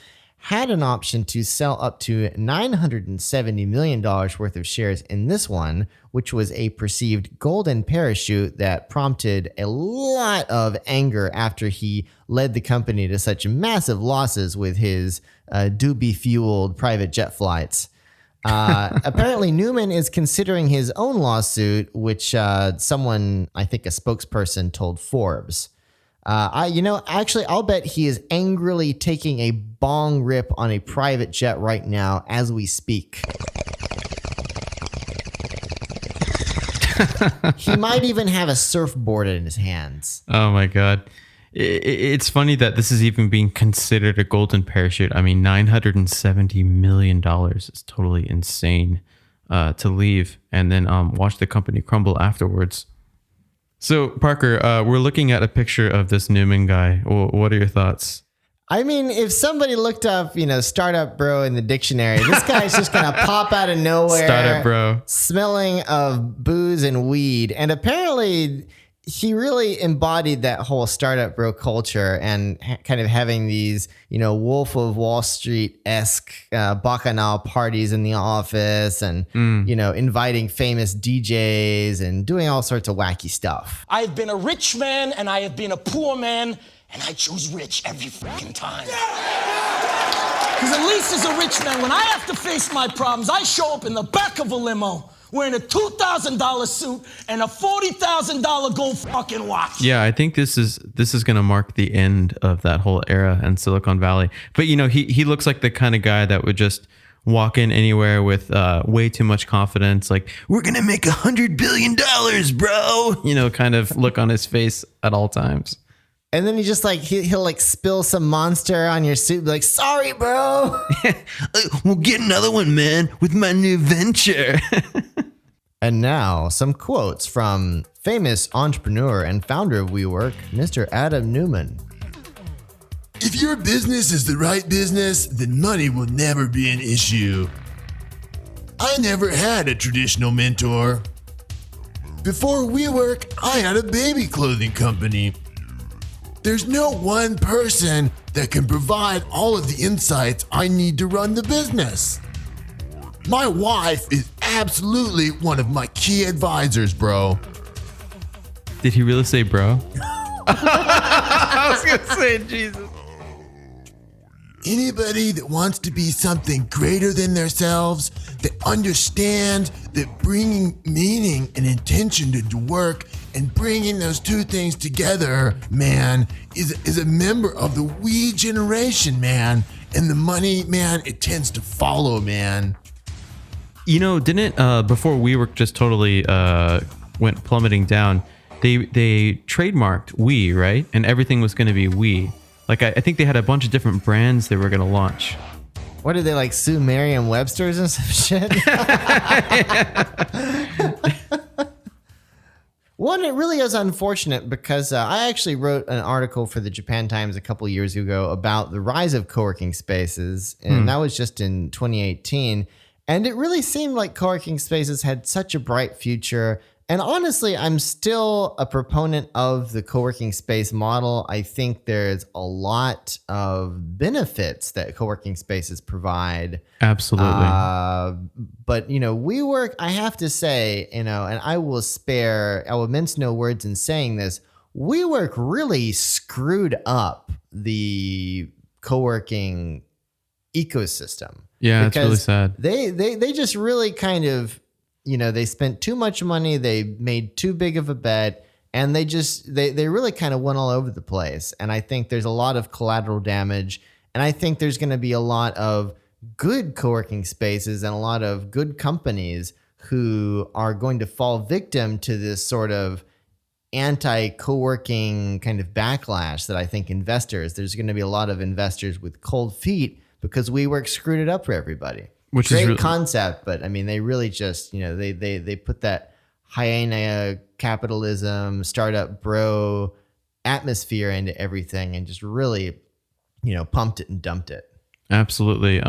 had an option to sell up to $970 million worth of shares in this one, which was a perceived golden parachute that prompted a lot of anger after he led the company to such massive losses with his doobie-fueled private jet flights. Apparently, Newman is considering his own lawsuit, which someone, I think a spokesperson, told Forbes. I'll bet he is angrily taking a bong rip on a private jet right now as we speak. He might even have a surfboard in his hands. Oh my God. It's funny that this is even being considered a golden parachute. I mean, $970 million is totally insane to leave and then watch the company crumble afterwards. So, Parker, we're looking at a picture of this Newman guy. What are your thoughts? I mean, if somebody looked up, startup bro in the dictionary, this guy's just going to pop out of nowhere. Startup bro. Smelling of booze and weed. And apparently he really embodied that whole startup bro culture and kind of having these, Wolf of Wall Street-esque bacchanal parties in the office and, inviting famous DJs and doing all sorts of wacky stuff. I've been a rich man and I have been a poor man, and I choose rich every freaking time. Because at least as a rich man, when I have to face my problems, I show up in the back of a limo wearing a $2,000 suit and a $40,000 gold fucking watch. Yeah, I think this is going to mark the end of that whole era in Silicon Valley. But he looks like the kind of guy that would just walk in anywhere with way too much confidence, like, we're gonna make $100 billion, bro. Kind of look on his face at all times. And then he just he'll spill some monster on your suit, be like, sorry, bro. We'll get another one, man, with my new venture. And now some quotes from famous entrepreneur and founder of WeWork, Mr. Adam Newman. If your business is the right business, then money will never be an issue. I never had a traditional mentor. Before WeWork, I had a baby clothing company. There's no one person that can provide all of the insights I need to run the business. My wife is absolutely one of my key advisors, bro. Did he really say bro? I was going to say Jesus. Anybody that wants to be something greater than themselves, that understand that bringing meaning and intention to work and bringing those two things together, man, is a member of the we generation, man. And the money, man, it tends to follow, man. Didn't before WeWork just totally went plummeting down, they trademarked we, right? And everything was going to be we. Like, I think they had a bunch of different brands they were going to launch. What did they sue Merriam-Webster's and some shit? One, it really is unfortunate because I actually wrote an article for the Japan Times a couple years ago about the rise of coworking spaces, and that was just in 2018. And it really seemed like coworking spaces had such a bright future. And honestly, I'm still a proponent of the co-working space model. I think there's a lot of benefits that co-working spaces provide. Absolutely. But, WeWork, I have to say, and I will mince no words in saying this, WeWork really screwed up the co-working ecosystem. Yeah, it's really sad. They just really kind of, they spent too much money. They made too big of a bet, and they really kind of went all over the place. And I think there's a lot of collateral damage. And I think there's going to be a lot of good co-working spaces and a lot of good companies who are going to fall victim to this sort of anti-co-working kind of backlash that I think there's going to be a lot of investors with cold feet because WeWork screwed it up for everybody. Which Great is really concept, but I mean, they really just, they put that hyena capitalism, startup bro atmosphere into everything and just really, pumped it and dumped it. Absolutely.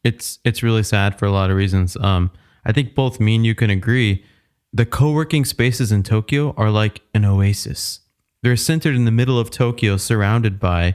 It's really sad for a lot of reasons. I think both me and you can agree the co-working spaces in Tokyo are like an oasis. They're centered in the middle of Tokyo, surrounded by,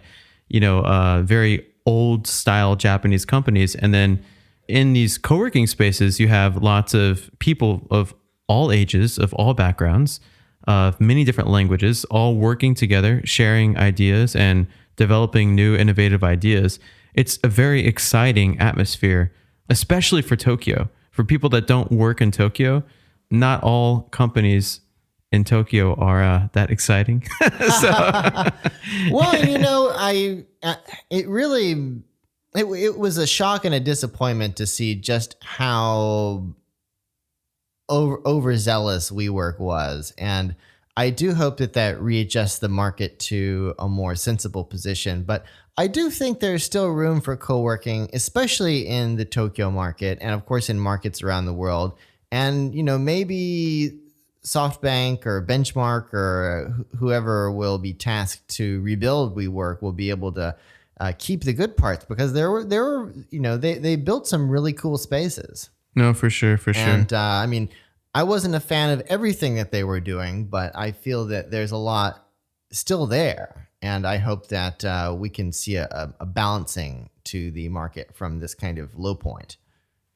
very old style Japanese companies. And then in these co-working spaces, you have lots of people of all ages, of all backgrounds, of many different languages, all working together, sharing ideas and developing new innovative ideas. It's a very exciting atmosphere, especially for Tokyo. For people that don't work in Tokyo, not all companies in Tokyo are that exciting. Well, it was a shock and a disappointment to see just how overzealous WeWork was. And I do hope that readjusts the market to a more sensible position. But I do think there's still room for co-working, especially in the Tokyo market and, of course, in markets around the world. And, maybe SoftBank or Benchmark or whoever will be tasked to rebuild WeWork will be able to keep the good parts, because they built some really cool spaces. No, for sure. And I wasn't a fan of everything that they were doing, but I feel that there's a lot still there, and I hope that we can see a balancing to the market from this kind of low point.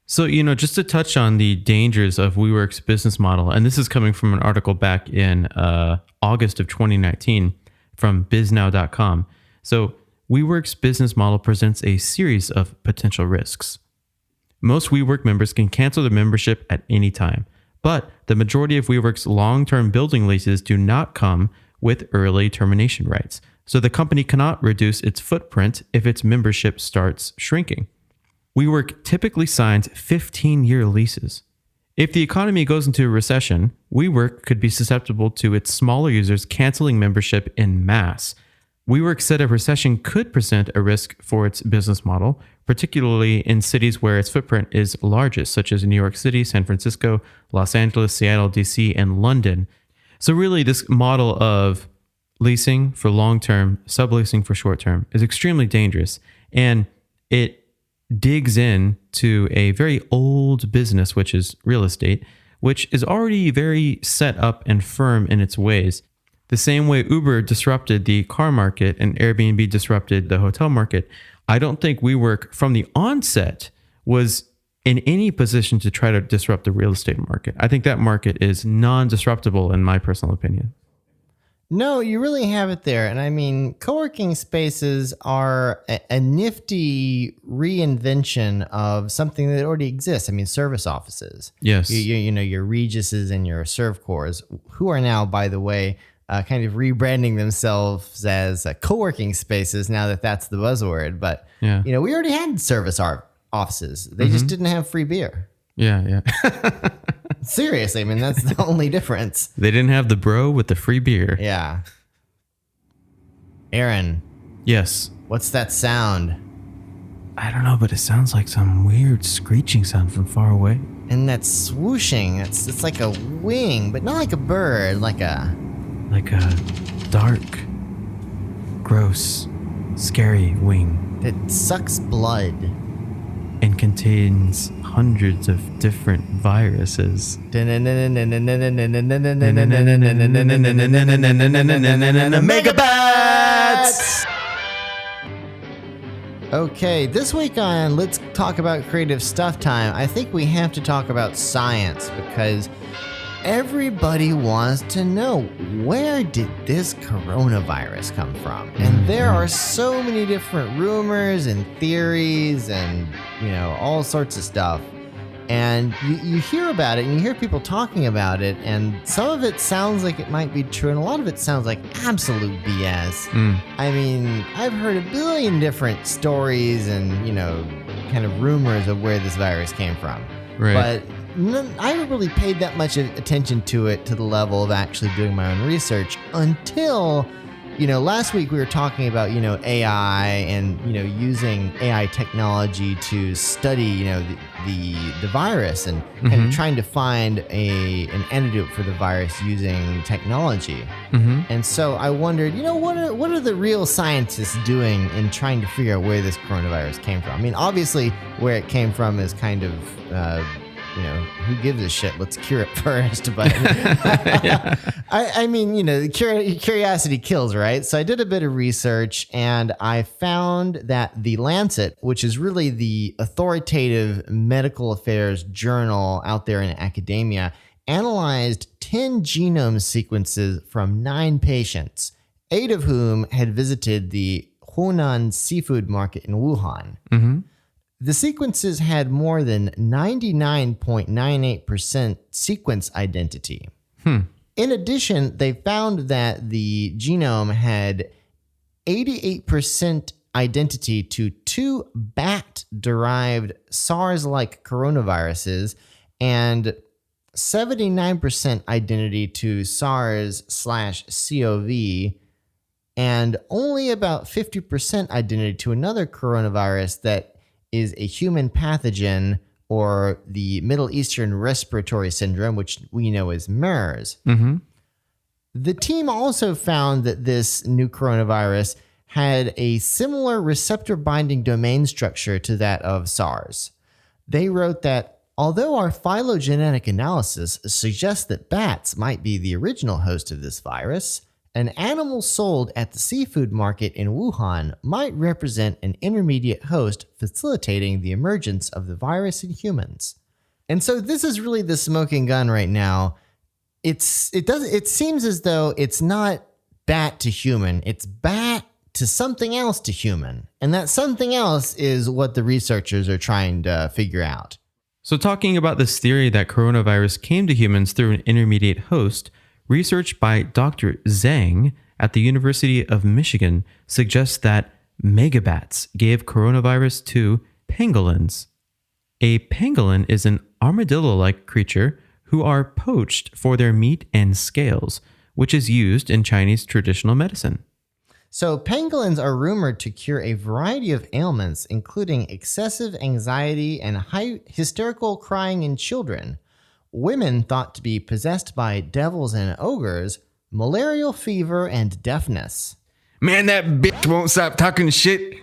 So, just to touch on the dangers of WeWork's business model, and this is coming from an article back in August of 2019 from biznow.com. So, WeWork's business model presents a series of potential risks. Most WeWork members can cancel their membership at any time, but the majority of WeWork's long-term building leases do not come with early termination rights, so the company cannot reduce its footprint if its membership starts shrinking. WeWork typically signs 15-year leases. If the economy goes into a recession, WeWork could be susceptible to its smaller users canceling membership en masse. WeWork said a recession could present a risk for its business model, particularly in cities where its footprint is largest, such as New York City, San Francisco, Los Angeles, Seattle, DC, and London. So really, this model of leasing for long-term, subleasing for short-term is extremely dangerous, and it digs in to a very old business, which is real estate, which is already very set up and firm in its ways. The same way Uber disrupted the car market and Airbnb disrupted the hotel market, I don't think WeWork from the onset was in any position to try to disrupt the real estate market. I think that market is non-disruptable in my personal opinion. No, you really have it there. And I mean, co-working spaces are a nifty reinvention of something that already exists. I mean, service offices. Yes. Your Regis's and your ServCores, who are now, by the way, kind of rebranding themselves as co-working spaces now that that's the buzzword. But, yeah. We already had service offices. They just didn't have free beer. Yeah. Seriously, I mean, that's the only difference. They didn't have the bro with the free beer. Yeah. Aaron. Yes. What's that sound? I don't know, but it sounds like some weird screeching sound from far away. And that swooshing, it's like a wing, but not like a bird, like a dark, gross, scary wing. It sucks blood. and contains hundreds of different viruses. Megabats! Okay, this week on Let's Talk About Creative Stuff Time, I think we have to talk about science because everybody wants to know, where did this coronavirus come from? And there are so many different rumors and theories and, all sorts of stuff. And you hear about it and you hear people talking about it, and some of it sounds like it might be true, and a lot of it sounds like absolute BS. I mean, I've heard a billion different stories and, kind of rumors of where this virus came from. Right. But I haven't really paid that much attention to it to the level of actually doing my own research until, last week we were talking about, AI and, using AI technology to study, the virus and kind of trying to find an antidote for the virus using technology. And so I wondered, what are the real scientists doing in trying to figure out where this coronavirus came from? I mean, obviously where it came from is kind of, who gives a shit? Let's cure it first. But I mean, curiosity kills, right? So I did a bit of research and I found that the Lancet, which is really the authoritative medical affairs journal out there in academia, analyzed 10 genome sequences from 9 patients, 8 of whom had visited the Hunan seafood market in Wuhan. The sequences had more than 99.98% sequence identity. In addition, they found that the genome had 88% identity to 2 bat-derived SARS-like coronaviruses and 79% identity to SARS/CoV, and only about 50% identity to another coronavirus that is a human pathogen, or the Middle Eastern Respiratory Syndrome, which we know as MERS. The team also found that this new coronavirus had a similar receptor binding domain structure to that of SARS. They wrote that although our phylogenetic analysis suggests that bats might be the original host of this virus, an animal sold at the seafood market in Wuhan might represent an intermediate host facilitating the emergence of the virus in humans. And so this is really the smoking gun right now. It seems as though it's not bat to human, it's bat to something else to human. And that something else is what the researchers are trying to figure out. So talking about this theory that coronavirus came to humans through an intermediate host, research by Dr. Zhang at the University of Michigan suggests that megabats gave coronavirus to pangolins. A pangolin is an armadillo-like creature who are poached for their meat and scales, which is used in Chinese traditional medicine. So pangolins are rumored to cure a variety of ailments, including excessive anxiety and hysterical crying in children, women thought to be possessed by devils and ogres, malarial fever, and deafness. Man, that bitch won't stop talking shit.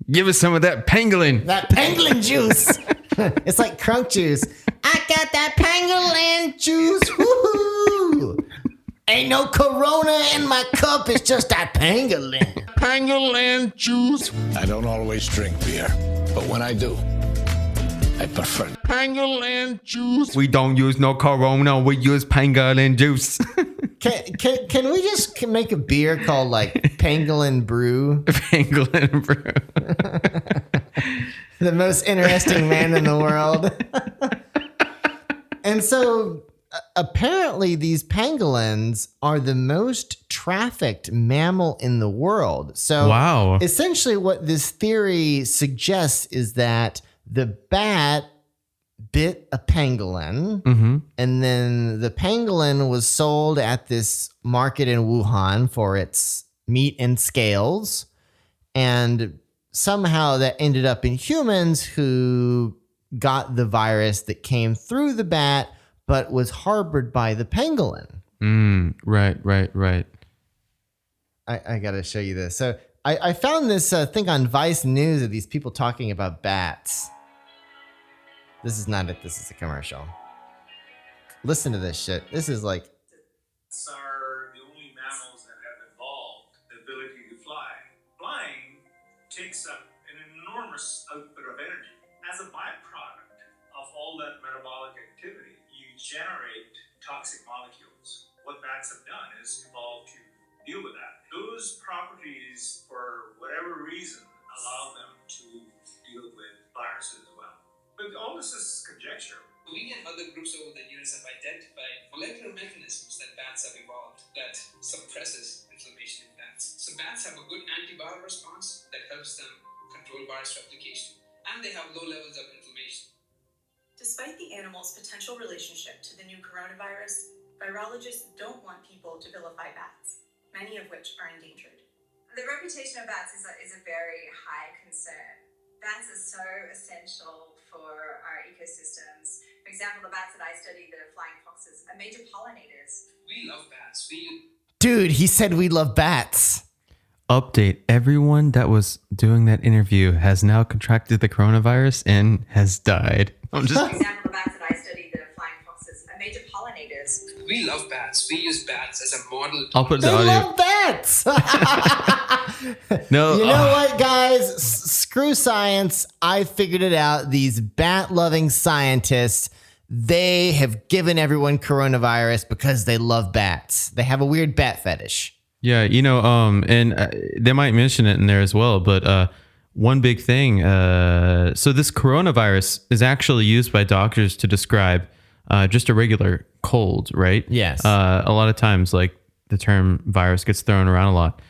Give us some of that pangolin. That pangolin juice. It's like crunk juice. I got that pangolin juice. Woohoo! Ain't no Corona in my cup. It's just that pangolin. Pangolin juice. I don't always drink beer, but when I do, I prefer Pangolin juice. We don't use no Corona, we use pangolin juice. Can we just make a beer called like Pangolin Brew? Pangolin brew. The most interesting man in the world. And so apparently these pangolins are the most trafficked mammal in the world. So wow. Essentially what this theory suggests is that the bat bit a pangolin, and then the pangolin was sold at this market in Wuhan for its meat and scales, and somehow that ended up in humans who got the virus that came through the bat but was harbored by the pangolin. Right. I gotta show you this. So I found this thing on Vice News of these people talking about bats. This is not it. This is a commercial. Listen to this shit. This is like... Bats are the only mammals that have evolved the ability to fly. Flying takes up an enormous output of energy. As a byproduct of all that metabolic activity, you generate toxic molecules. What bats have done is evolve to deal with that. Those properties, for whatever reason, allow them to deal with viruses as well. But all this is conjecture. We and other groups over the years have identified molecular mechanisms that bats have evolved that suppresses inflammation in bats. So bats have a good antiviral response that helps them control virus replication, and they have low levels of inflammation. Despite the animal's potential relationship to the new coronavirus, virologists don't want people to vilify bats, many of which are endangered. The reputation of bats is a very high concern. Bats are so essential for our ecosystems. For example, the bats that I study, the flying foxes, are major pollinators. We love bats. Dude, he said we love bats. Update: everyone that was doing that interview has now contracted the coronavirus and has died. I'm just... For example, the bats that I study, the flying foxes, are major pollinators. We love bats. We use bats as a model. I'll put the They audio. love bats. No, You know what, guys? Screw science. I figured it out. These bat-loving scientists, they have given everyone coronavirus because they love bats. They have a weird bat fetish. Yeah, and they might mention it in there as well, but one big thing, so this coronavirus is actually used by doctors to describe just a regular cold, right? Yes. A lot of times, like, the term virus gets thrown around a lot.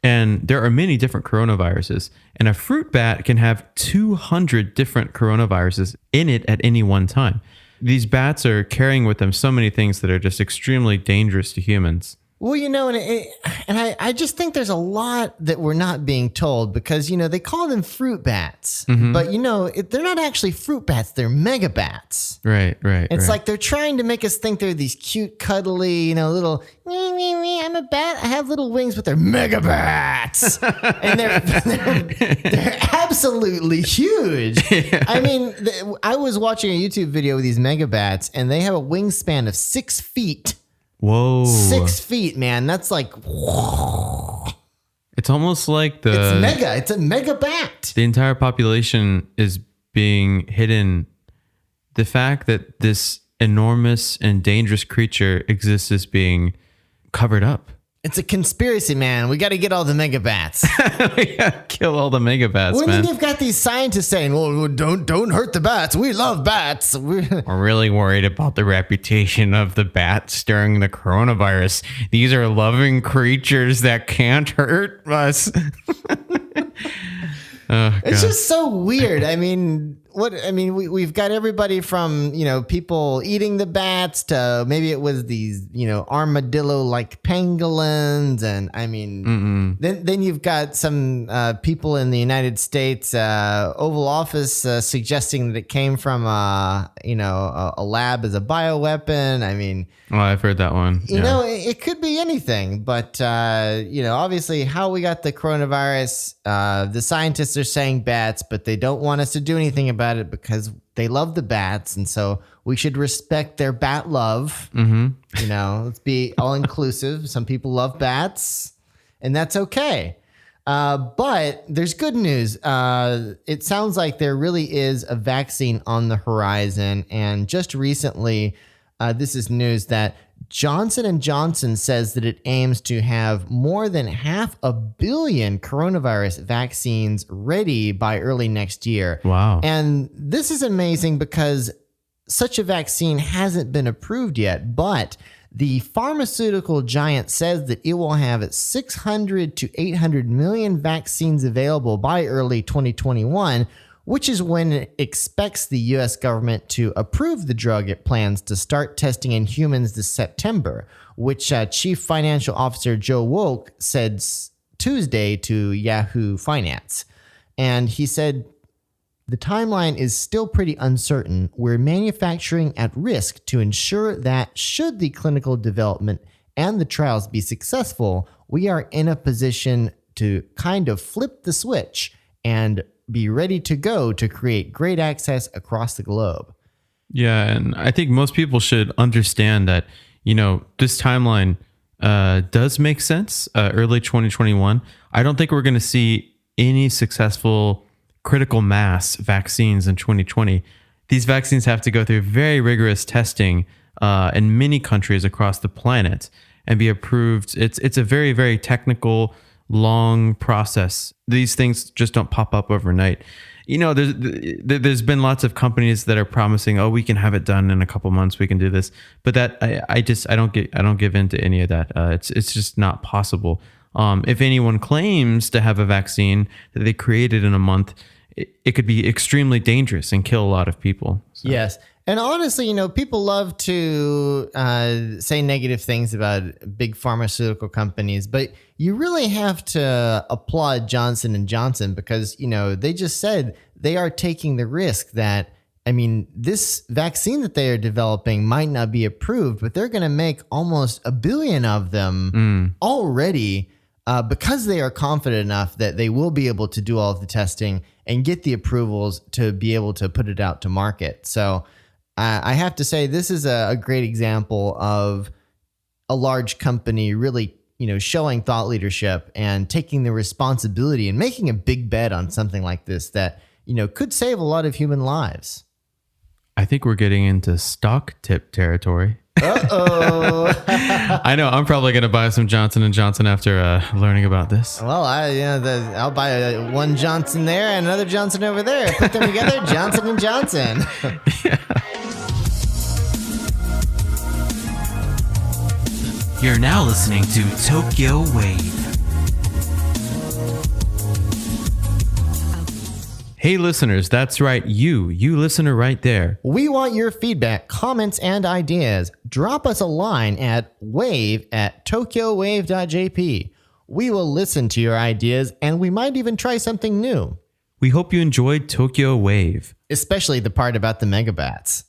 And there are many different coronaviruses, and a fruit bat can have 200 different coronaviruses in it at any one time. These bats are carrying with them so many things that are just extremely dangerous to humans. Well, I just think there's a lot that we're not being told because, they call them fruit bats, but, they're not actually fruit bats. They're mega bats. Right. It's like they're trying to make us think they're these cute, cuddly, little, I'm a bat. I have little wings, but they're mega bats. And they're absolutely huge. Yeah. I mean, I was watching a YouTube video with these mega bats, and they have a wingspan of 6 feet. Whoa. 6 feet, man. That's like... It's almost like It's mega. It's a mega bat. The entire population is being hidden. The fact that this enormous and dangerous creature exists is being covered up. It's a conspiracy, man. We got to get all the mega bats. We gotta kill all the mega bats, When man. you've got these scientists saying, well, don't hurt the bats. We love bats. We're really worried about the reputation of the bats during the coronavirus. These are loving creatures that can't hurt us. It's just so weird. I mean, we've got everybody from, people eating the bats to maybe it was these, armadillo-like pangolins. And then you've got some people in the United States, Oval Office, suggesting that it came from, a lab as a bioweapon. I've heard that one. It could be anything, but, obviously how we got the coronavirus, the scientists are saying bats, but they don't want us to do anything about it because they love the bats. And so we should respect their bat love. Let's be all inclusive. Some people love bats and that's okay. But there's good news. It sounds like there really is a vaccine on the horizon. And just recently, this is news that Johnson & Johnson says that it aims to have more than 500 million coronavirus vaccines ready by early next year. Wow. And this is amazing because such a vaccine hasn't been approved yet, but the pharmaceutical giant says that it will have 600 to 800 million vaccines available by early 2021, which is when it expects the U.S. government to approve the drug it plans to start testing in humans this September, which Chief Financial Officer Joe Wolk said Tuesday to Yahoo Finance. And he said, the timeline is still pretty uncertain. We're manufacturing at risk to ensure that should the clinical development and the trials be successful, we are in a position to kind of flip the switch and be ready to go to create great access across the globe. Yeah, and I think most people should understand that, this timeline does make sense. Early 2021. I don't think we're going to see any successful critical mass vaccines in 2020. These vaccines have to go through very rigorous testing in many countries across the planet and be approved. It's a very, very technical, long process. These things just don't pop up overnight. There's been lots of companies that are promising, oh, we can have it done in a couple months. We can do this, but that I don't give in to any of that. It's just not possible. If anyone claims to have a vaccine that they created in a month, it could be extremely dangerous and kill a lot of people. So. Yes. And honestly, people love to say negative things about big pharmaceutical companies, but you really have to applaud Johnson & Johnson because, they just said they are taking the risk that, this vaccine that they are developing might not be approved, but they're going to make almost 1 billion of them already because they are confident enough that they will be able to do all of the testing and get the approvals to be able to put it out to market. So I have to say, this is a great example of a large company really, showing thought leadership and taking the responsibility and making a big bet on something like this that, could save a lot of human lives. I think we're getting into stock tip territory. Uh-oh. I know. I'm probably going to buy some Johnson & Johnson after learning about this. Well, I'll buy one Johnson there and another Johnson over there. Put them together, Johnson & Johnson. Yeah. You're now listening to Tokyo Wave. Hey listeners, that's right, you listener right there. We want your feedback, comments, and ideas. Drop us a line at wave@tokyowave.jp. We will listen to your ideas, and we might even try something new. We hope you enjoyed Tokyo Wave. Especially the part about the megabats.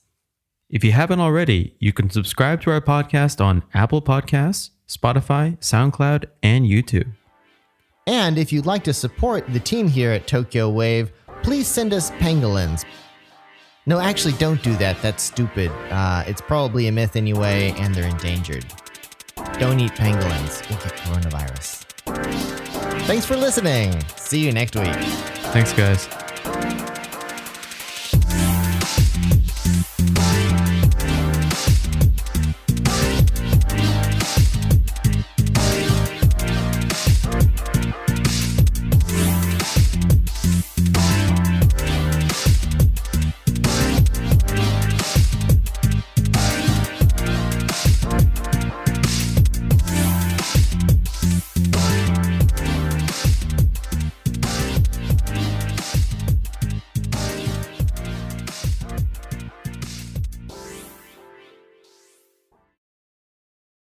If you haven't already, you can subscribe to our podcast on Apple Podcasts, Spotify, SoundCloud, and YouTube. And if you'd like to support the team here at Tokyo Wave, please send us pangolins. No, actually, don't do that. That's stupid. It's probably a myth anyway, and they're endangered. Don't eat pangolins. You'll get coronavirus. Thanks for listening. See you next week. Thanks, guys.